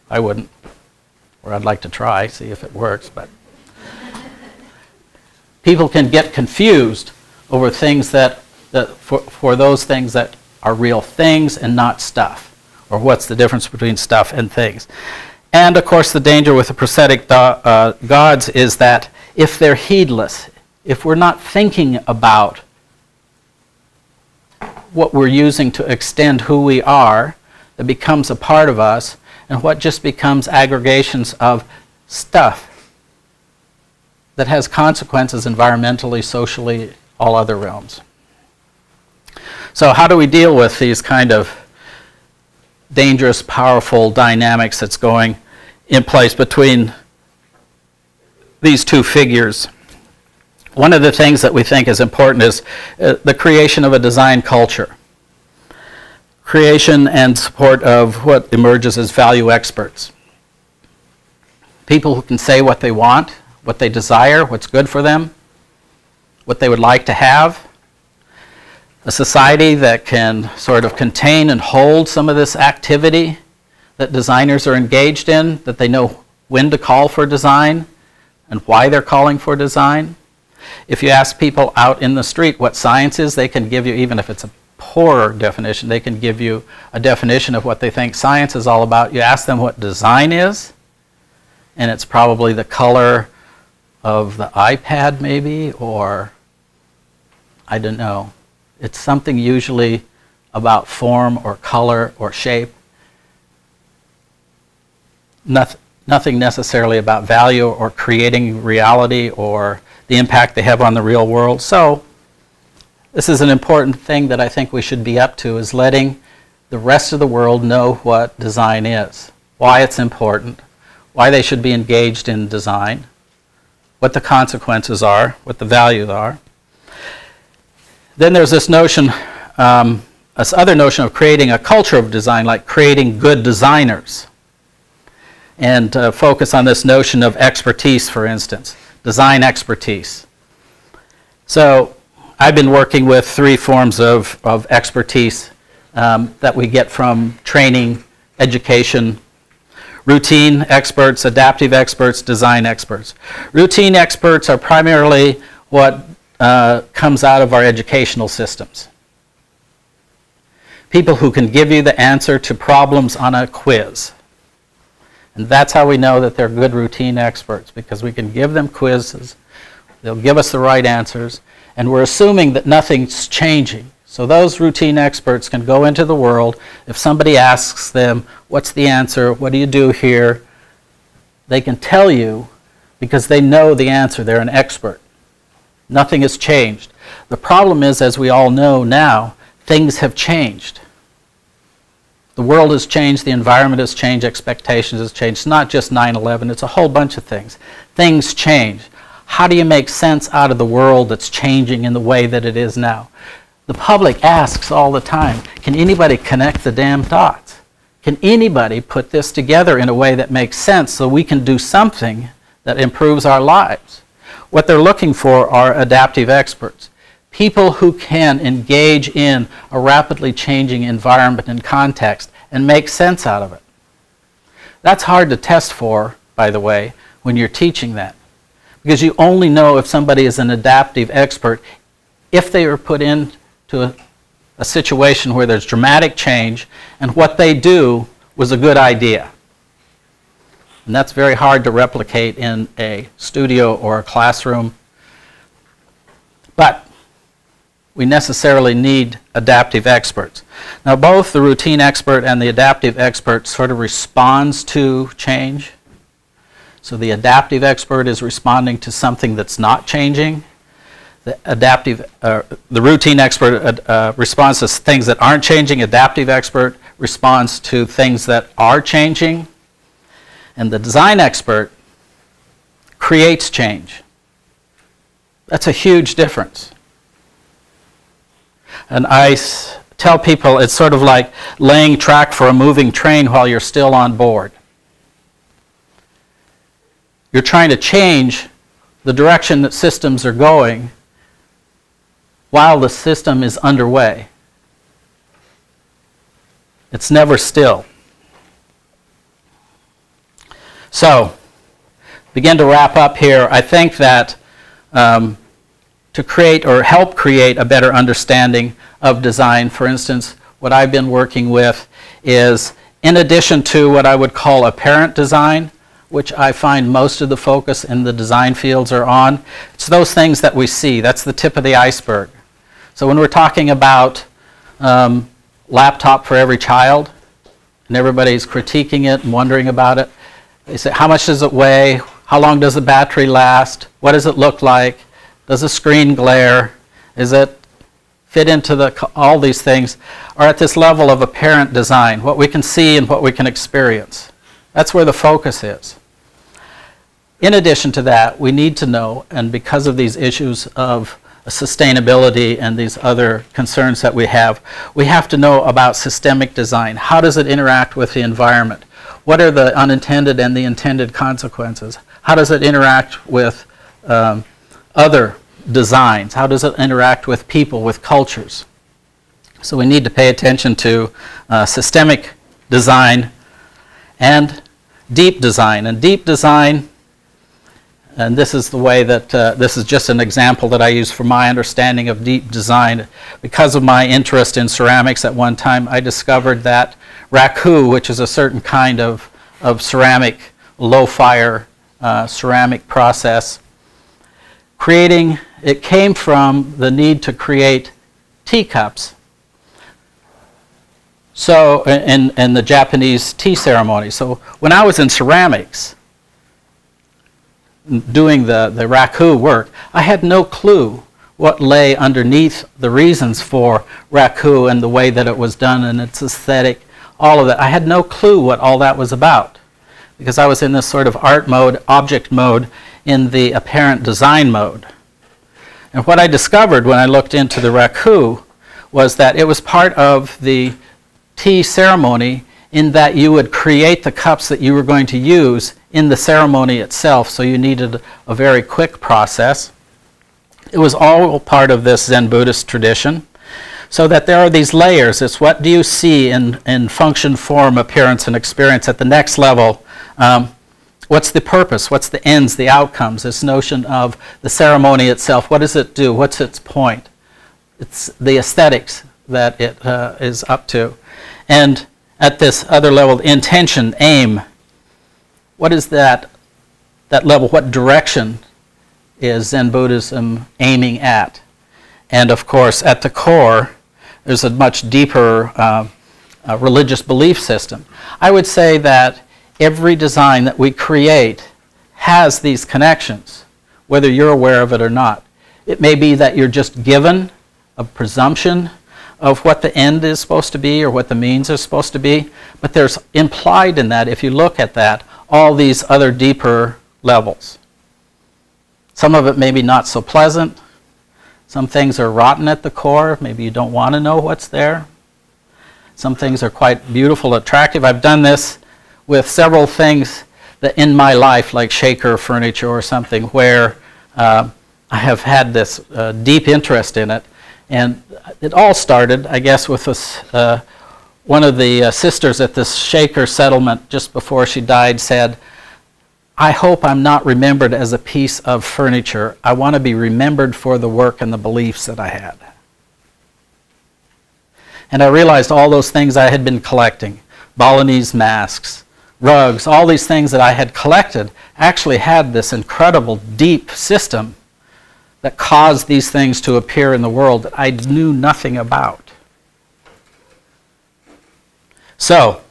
C: I wouldn't, or I'd like to try, see if it works, but people can get confused over things that for those things that are real things and not stuff, or what's the difference between stuff and things. And of course the danger with the prosthetic gods is that if they're heedless, if we're not thinking about what we're using to extend who we are, that becomes a part of us, and what just becomes aggregations of stuff that has consequences environmentally, socially, all other realms. So how do we deal with these kind of dangerous, powerful dynamics that's going in place between these two figures? One of the things that we think is important is the creation of a design culture. Creation and support of what emerges as value experts. People who can say what they want, what they desire, what's good for them, what they would like to have. A society that can sort of contain and hold some of this activity that designers are engaged in, that they know when to call for design and why they're calling for design. If you ask people out in the street what science is, they can give you, even if it's a poorer definition, they can give you a definition of what they think science is all about. You ask them what design is, and it's probably the color of the iPad maybe, or I don't know. It's something usually about form or color or shape. Nothing necessarily about value or creating reality or the impact they have on the real world. So this is an important thing that I think we should be up to, is letting the rest of the world know what design is, why it's important, why they should be engaged in design, what the consequences are, what the values are. Then there's this notion, this other notion of creating a culture of design, like creating good designers. And focus on this notion of expertise, for instance, design expertise. So I've been working with three forms of expertise that we get from training, education: routine experts, adaptive experts, design experts. Routine experts are primarily what comes out of our educational systems. People who can give you the answer to problems on a quiz. And that's how we know that they're good routine experts, because we can give them quizzes, they'll give us the right answers, and we're assuming that nothing's changing. So those routine experts can go into the world. If somebody asks them, what's the answer, what do you do here, they can tell you because they know the answer, they're an expert. Nothing has changed. The problem is, as we all know now, things have changed. The world has changed, the environment has changed, expectations has changed. It's not just 9/11, it's a whole bunch of things. Things change. How do you make sense out of the world that's changing in the way that it is now? The public asks all the time, can anybody connect the damn dots? Can anybody put this together in a way that makes sense so we can do something that improves our lives? What they're looking for are adaptive experts. People who can engage in a rapidly changing environment and context and make sense out of it. That's hard to test for, by the way, when you're teaching that. Because you only know if somebody is an adaptive expert if they are put into a situation where there's dramatic change and what they do was a good idea. And that's very hard to replicate in a studio or a classroom. But we necessarily need adaptive experts. Now, both the routine expert and the adaptive expert sort of responds to change. So the adaptive expert is responding to something that's not changing. The routine expert responds to things that aren't changing. Adaptive expert responds to things that are changing. And the design expert creates change. That's a huge difference. And I tell people it's sort of like laying track for a moving train while you're still on board. You're trying to change the direction that systems are going while the system is underway. It's never still. So, begin to wrap up here. I think that to create or help create a better understanding of design, for instance, what I've been working with is, in addition to what I would call apparent design, which I find most of the focus in the design fields are on, it's those things that we see. That's the tip of the iceberg. So when we're talking about laptop for every child, and everybody's critiquing it and wondering about it, they say, how much does it weigh? How long does the battery last? What does it look like? Does the screen glare? Is it fit into all these things are at this level of apparent design, what we can see and what we can experience. That's where the focus is. In addition to that, we need to know, and because of these issues of sustainability and these other concerns that we have to know about systemic design. How does it interact with the environment? What are the unintended and the intended consequences? How does it interact with other designs? How does it interact with people, with cultures? So we need to pay attention to systemic design and deep design. And deep design, and this is the way that, this is just an example that I use for my understanding of deep design. Because of my interest in ceramics at one time, I discovered that raku, which is a certain kind of ceramic, low fire ceramic process, it came from the need to create teacups. So, in the Japanese tea ceremony. So when I was in ceramics, doing the raku work, I had no clue what lay underneath the reasons for raku and the way that it was done and its aesthetic, all of that. I had no clue what all that was about because I was in this sort of art mode, object mode, in the apparent design mode. And what I discovered when I looked into the raku was that it was part of the tea ceremony in that you would create the cups that you were going to use in the ceremony itself, so you needed a very quick process. It was all part of this Zen Buddhist tradition, so that there are these layers. It's what do you see in function, form, appearance, and experience at the next level. What's the purpose? What's the ends, the outcomes? This notion of the ceremony itself. What does it do? What's its point? It's the aesthetics that it is up to. And at this other level, intention, aim. What is that level? What direction is Zen Buddhism aiming at? And of course, at the core, there's a much deeper religious belief system. I would say that every design that we create has these connections, whether you're aware of it or not. It may be that you're just given a presumption of what the end is supposed to be or what the means are supposed to be, but there's implied in that, if you look at that, all these other deeper levels. Some of it may be not so pleasant. Some things are rotten at the core. Maybe you don't want to know what's there. Some things are quite beautiful, attractive. I've done this with several things that in my life, like shaker furniture or something, where I have had this deep interest in it. And it all started, I guess, with this, one of the sisters at this shaker settlement just before she died said, I hope I'm not remembered as a piece of furniture. I want to be remembered for the work and the beliefs that I had. And I realized all those things I had been collecting, Balinese masks, rugs, all these things that I had collected actually had this incredible deep system that caused these things to appear in the world that I knew nothing about. So,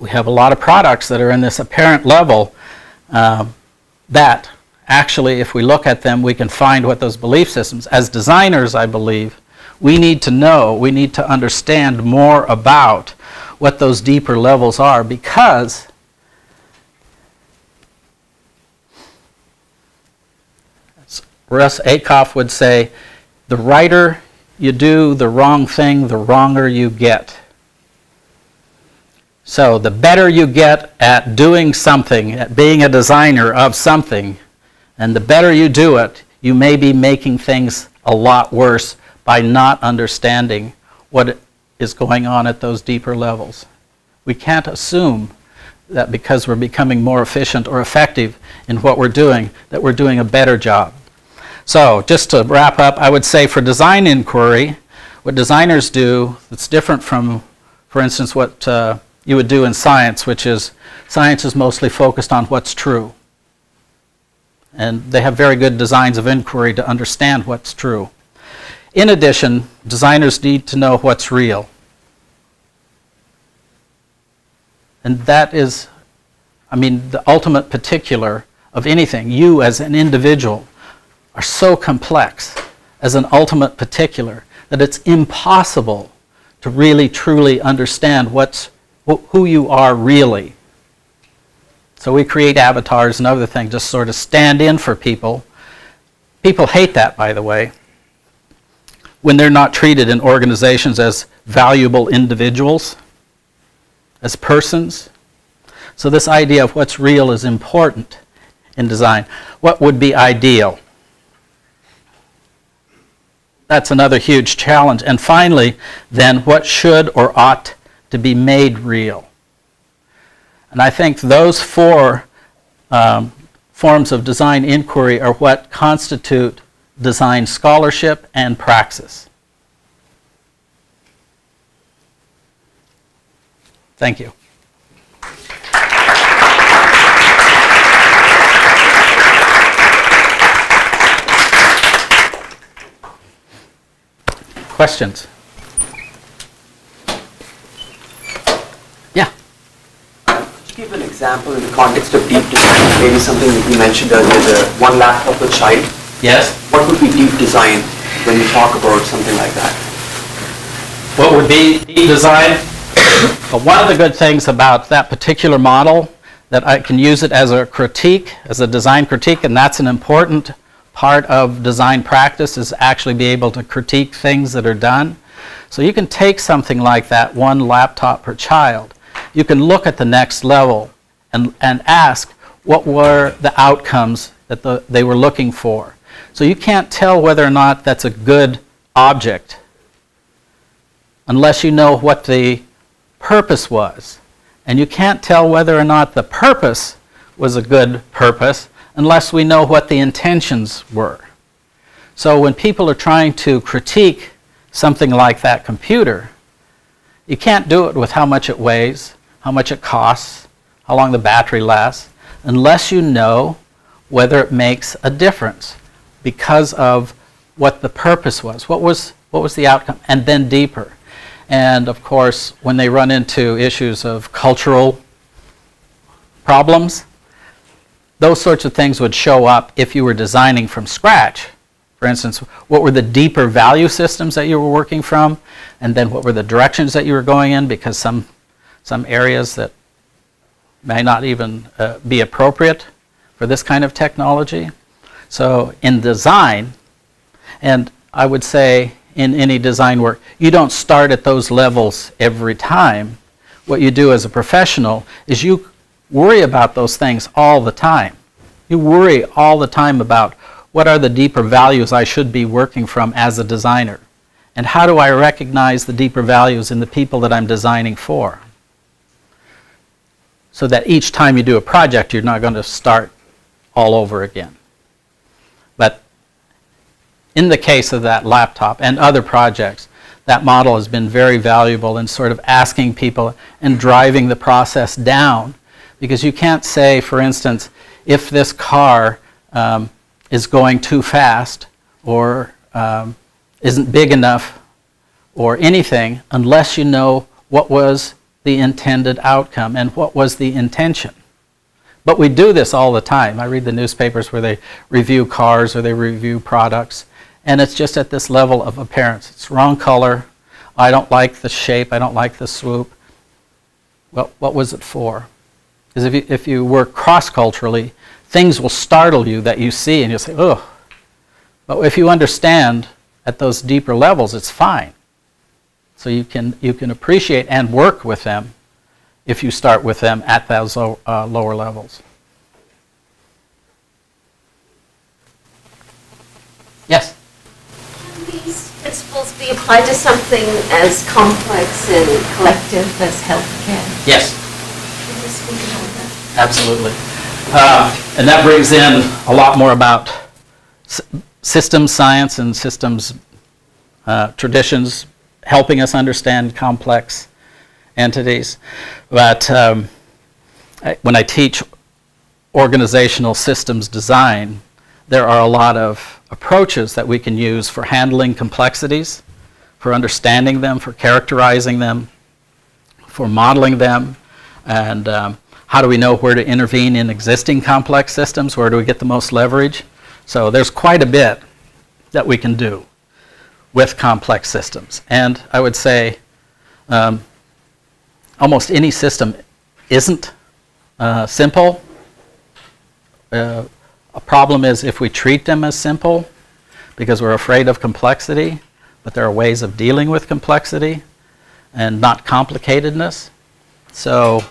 C: we have a lot of products that are in this apparent level that actually, if we look at them, we can find what those belief systems, as designers, I believe, we need to know, we need to understand more about what those deeper levels are, because Russ Aikoff would say, the righter you do the wrong thing, the wronger you get. So the better you get at doing something, at being a designer of something, and the better you do it, you may be making things a lot worse by not understanding what is going on at those deeper levels. We can't assume that because we're becoming more efficient or effective in what we're doing, that we're doing a better job. So just to wrap up, I would say for design inquiry, what designers do that's different from, for instance, what you would do in science, which is science is mostly focused on what's true. And they have very good designs of inquiry to understand what's true. In addition, designers need to know what's real. And that is, I mean, the ultimate particular of anything. You as an individual are so complex as an ultimate particular that it's impossible to really truly understand who you are really. So we create avatars and other things, just sort of stand in for people. People hate that, by the way, when they're not treated in organizations as valuable individuals, as persons. So this idea of what's real is important in design. What would be ideal? That's another huge challenge. And finally, then, what should or ought to be made real? And I think those four forms of design inquiry are what constitute design scholarship and praxis. Thank you. Questions? Yeah.
D: Give an example in the context of deep design, maybe something that you mentioned earlier, the one laptop per child.
C: Yes.
D: What would be deep design when you talk about something like that?
C: What would be deep design? But one of the good things about that particular model, that I can use it as a critique, as a design critique, and that's an important part of design practice, is actually be able to critique things that are done. So you can take something like that, one laptop per child. You can look at the next level and ask what were the outcomes that they were looking for. So you can't tell whether or not that's a good object unless you know what the purpose was. And you can't tell whether or not the purpose was a good purpose unless we know what the intentions were. So when people are trying to critique something like that computer, you can't do it with how much it weighs, how much it costs, how long the battery lasts, unless you know whether it makes a difference because of what the purpose was. What was the outcome? And then deeper. And of course, when they run into issues of cultural problems, those sorts of things would show up if you were designing from scratch. For instance, what were the deeper value systems that you were working from? And then what were the directions that you were going in? Because some areas that may not even be appropriate for this kind of technology. So in design, and I would say in any design work, you don't start at those levels every time. What you do as a professional is you worry about those things all the time. You worry all the time about what are the deeper values I should be working from as a designer, and how do I recognize the deeper values in the people that I'm designing for, so that each time you do a project you're not going to start all over again. But in the case of that laptop and other projects, that model has been very valuable in sort of asking people and driving the process down. Because you can't say, for instance, if this car is going too fast or isn't big enough or anything unless you know what was the intended outcome and what was the intention. But we do this all the time. I read the newspapers where they review cars or they review products, and it's just at this level of appearance. It's wrong color. I don't like the shape. I don't like the swoop. Well, what was it for? Because if you work cross-culturally, things will startle you that you see, and you'll say, "Oh." But if you understand at those deeper levels, it's fine. So you can appreciate and work with them if you start with them at those lower levels. Yes?
E: Can these principles be applied to something as complex and collective as healthcare?
C: Yes.
E: Can you speak about that?
C: Absolutely. And that brings in a lot more about systems science and systems traditions, helping us understand complex entities. But when I teach organizational systems design, there are a lot of approaches that we can use for handling complexities, for understanding them, for characterizing them, for modeling them, and how do we know where to intervene in existing complex systems? Where do we get the most leverage? So there's quite a bit that we can do with complex systems. And I would say almost any system isn't simple. A problem is if we treat them as simple because we're afraid of complexity, but there are ways of dealing with complexity and not complicatedness. So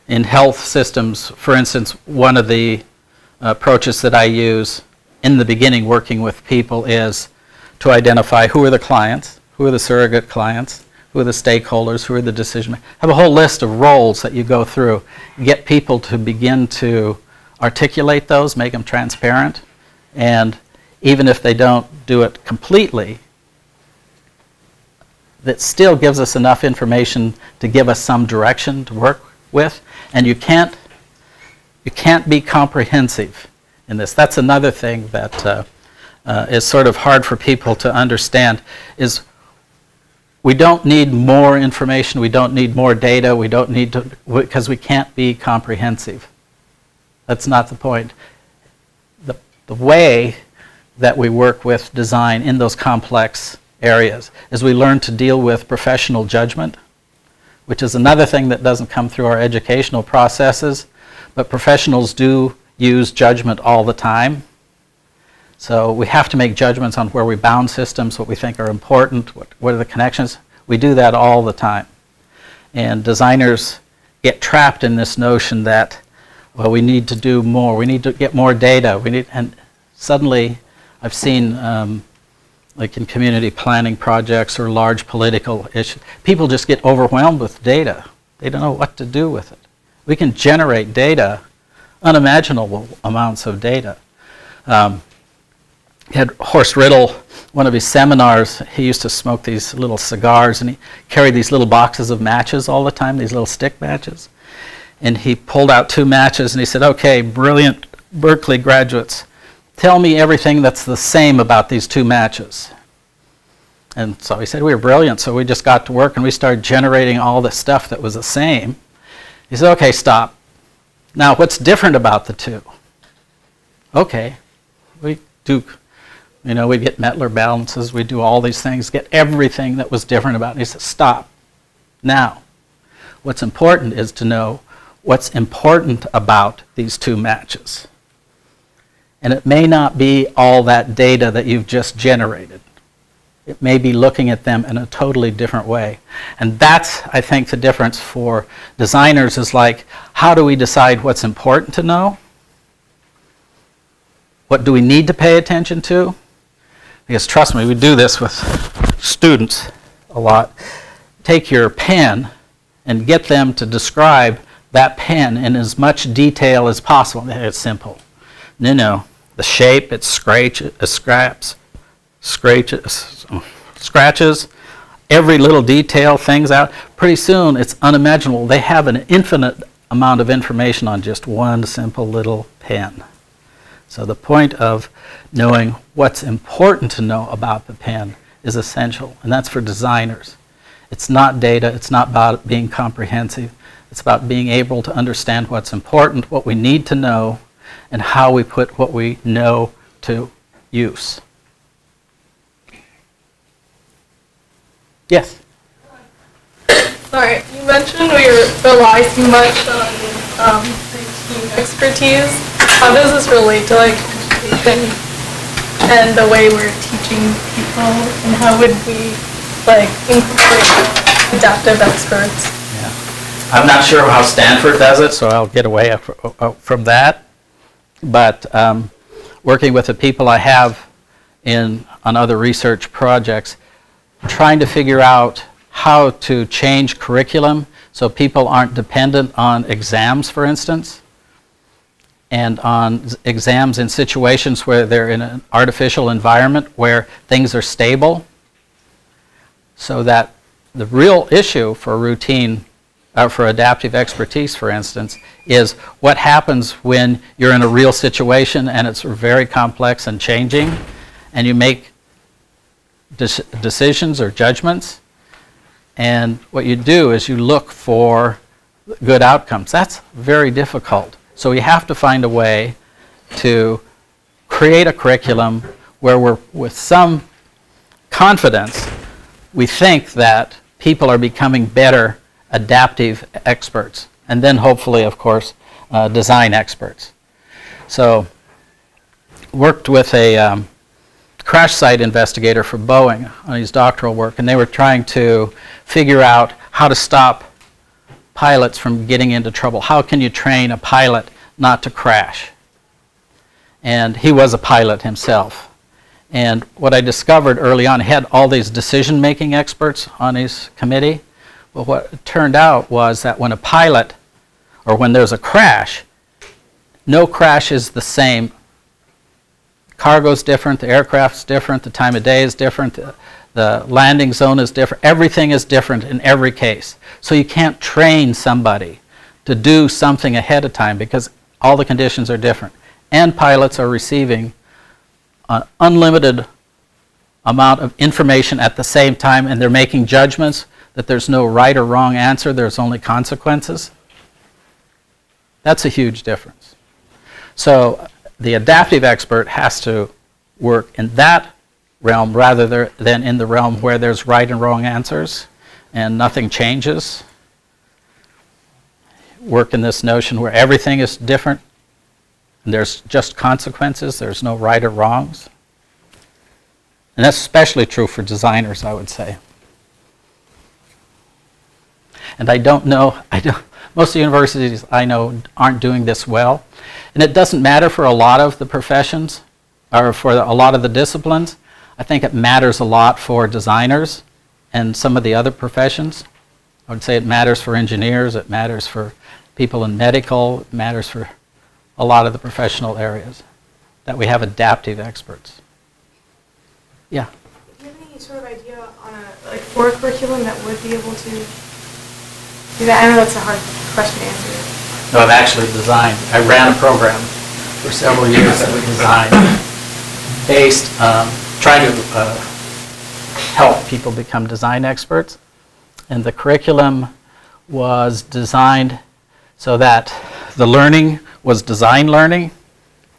C: in health systems, for instance, one of the approaches that I use in the beginning working with people is to identify who are the clients, who are the surrogate clients, who are the stakeholders, who are the decision makers. Have a whole list of roles that you go through. Get people to begin to articulate those, make them transparent, and even if they don't do it completely, that still gives us enough information to give us some direction to work with. And you can't be comprehensive in this. That's another thing that is sort of hard for people to understand, is we don't need more information, we don't need more data, we don't need to, because we can't be comprehensive. That's not the point. The way that we work with design in those complex areas is we learn to deal with professional judgment, which is another thing that doesn't come through our educational processes, but professionals do use judgment all the time. So we have to make judgments on where we bound systems, what we think are important, what are the connections. We do that all the time. And designers get trapped in this notion that, well, we need to do more, we need to get more data, and suddenly I've seen, like in community planning projects or large political issues, people just get overwhelmed with data. They don't know what to do with it. We can generate data, unimaginable amounts of data. Had Horst Riddle, one of his seminars, he used to smoke these little cigars, and he carried these little boxes of matches all the time, these little stick matches. And he pulled out 2 matches and he said, "Okay, brilliant Berkeley graduates, tell me everything that's the same about these 2 matches." And so he said, "We were brilliant, so we just got to work and we started generating all the stuff that was the same." He said, "Okay, stop. Now what's different about the 2? Okay, we do, we get Mettler balances, we do all these things, get everything that was different about it." And he said, "Stop. Now, what's important is to know what's important about these 2 matches. And it may not be all that data that you've just generated. It may be looking at them in a totally different way." And that's, I think, the difference for designers is like, how do we decide what's important to know? What do we need to pay attention to? Because trust me, we do this with students a lot. Take your pen and get them to describe that pen in as much detail as possible. It's simple. No. The shape, it scratches, every little detail, things out. Pretty soon, it's unimaginable. They have an infinite amount of information on just one simple little pen. So the point of knowing what's important to know about the pen is essential, and that's for designers. It's not data, it's not about being comprehensive, it's about being able to understand what's important, what we need to know, and how we put what we know to use. Yes?
F: Sorry, you mentioned we rely too much on team expertise. How does this relate to like education and the way we're teaching people, and how would we like incorporate adaptive experts?
C: Yeah. I'm not sure how Stanford does it, so I'll get away from that. But working with the people I have on other research projects, trying to figure out how to change curriculum so people aren't dependent on exams, for instance, and on exams in situations where they're in an artificial environment where things are stable, so that the real issue for routine, for adaptive expertise, for instance, is what happens when you're in a real situation and it's very complex and changing, and you make decisions or judgments, and what you do is you look for good outcomes. That's very difficult. So we have to find a way to create a curriculum where we're, with some confidence, we think that people are becoming better adaptive experts, and then hopefully, of course, design experts. So worked with a crash site investigator for Boeing on his doctoral work, and they were trying to figure out how to stop pilots from getting into trouble. How can you train a pilot not to crash? And he was a pilot himself. And what I discovered early on, he had all these decision-making experts on his committee. Well, what it turned out was that when a pilot, or when there's a crash, no crash is the same. Cargo's different, the aircraft's different, the time of day is different, the landing zone is different. Everything is different in every case. So you can't train somebody to do something ahead of time because all the conditions are different. And pilots are receiving an unlimited amount of information at the same time, and they're making judgments that there's no right or wrong answer, there's only consequences. That's a huge difference. So the adaptive expert has to work in that realm rather than in the realm where there's right and wrong answers and nothing changes. Work in this notion where everything is different and there's just consequences, there's no right or wrongs. And that's especially true for designers, I would say. And I don't know, most of the universities I know aren't doing this well. And it doesn't matter for a lot of the professions, or for a lot of the disciplines. I think it matters a lot for designers and some of the other professions. I would say it matters for engineers, it matters for people in medical, it matters for a lot of the professional areas, that we have adaptive experts. Yeah?
F: Do you have any sort of idea on for a curriculum that would be able to do that? I know that's a hard question to answer.
C: No, I've actually designed. I ran a program for several years that we designed based, trying to help people become design experts. And the curriculum was designed so that the learning was design learning,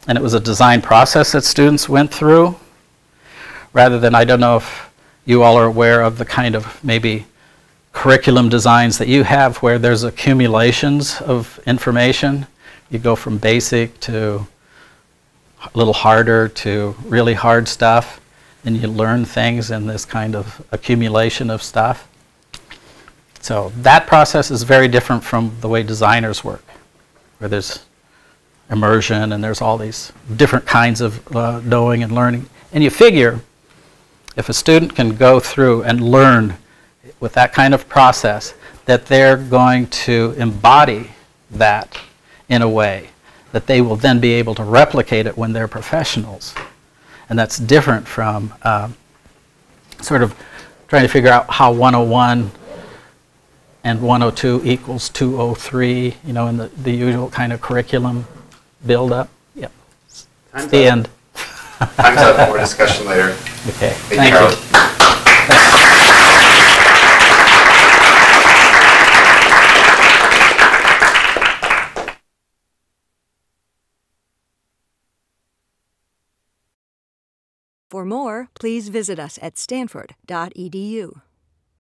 C: and it was a design process that students went through, rather than, I don't know if you all are aware of the kind of maybe curriculum designs that you have where there's accumulations of information. You go from basic to a little harder to really hard stuff, and you learn things in this kind of accumulation of stuff. So that process is very different from the way designers work, where there's immersion and there's all these different kinds of knowing and learning. And you figure if a student can go through and learn with that kind of process, that they're going to embody that in a way that they will then be able to replicate it when they're professionals. And that's different from sort of trying to figure out how 101 and 102 equals 203, you know, in the usual kind of curriculum build-up. Yep.
B: Time's
C: the
B: up.
C: end.
B: Time's up. More discussion later.
C: Okay,
B: Thank you,
C: thank you.
G: For more, please visit us at stanford.edu.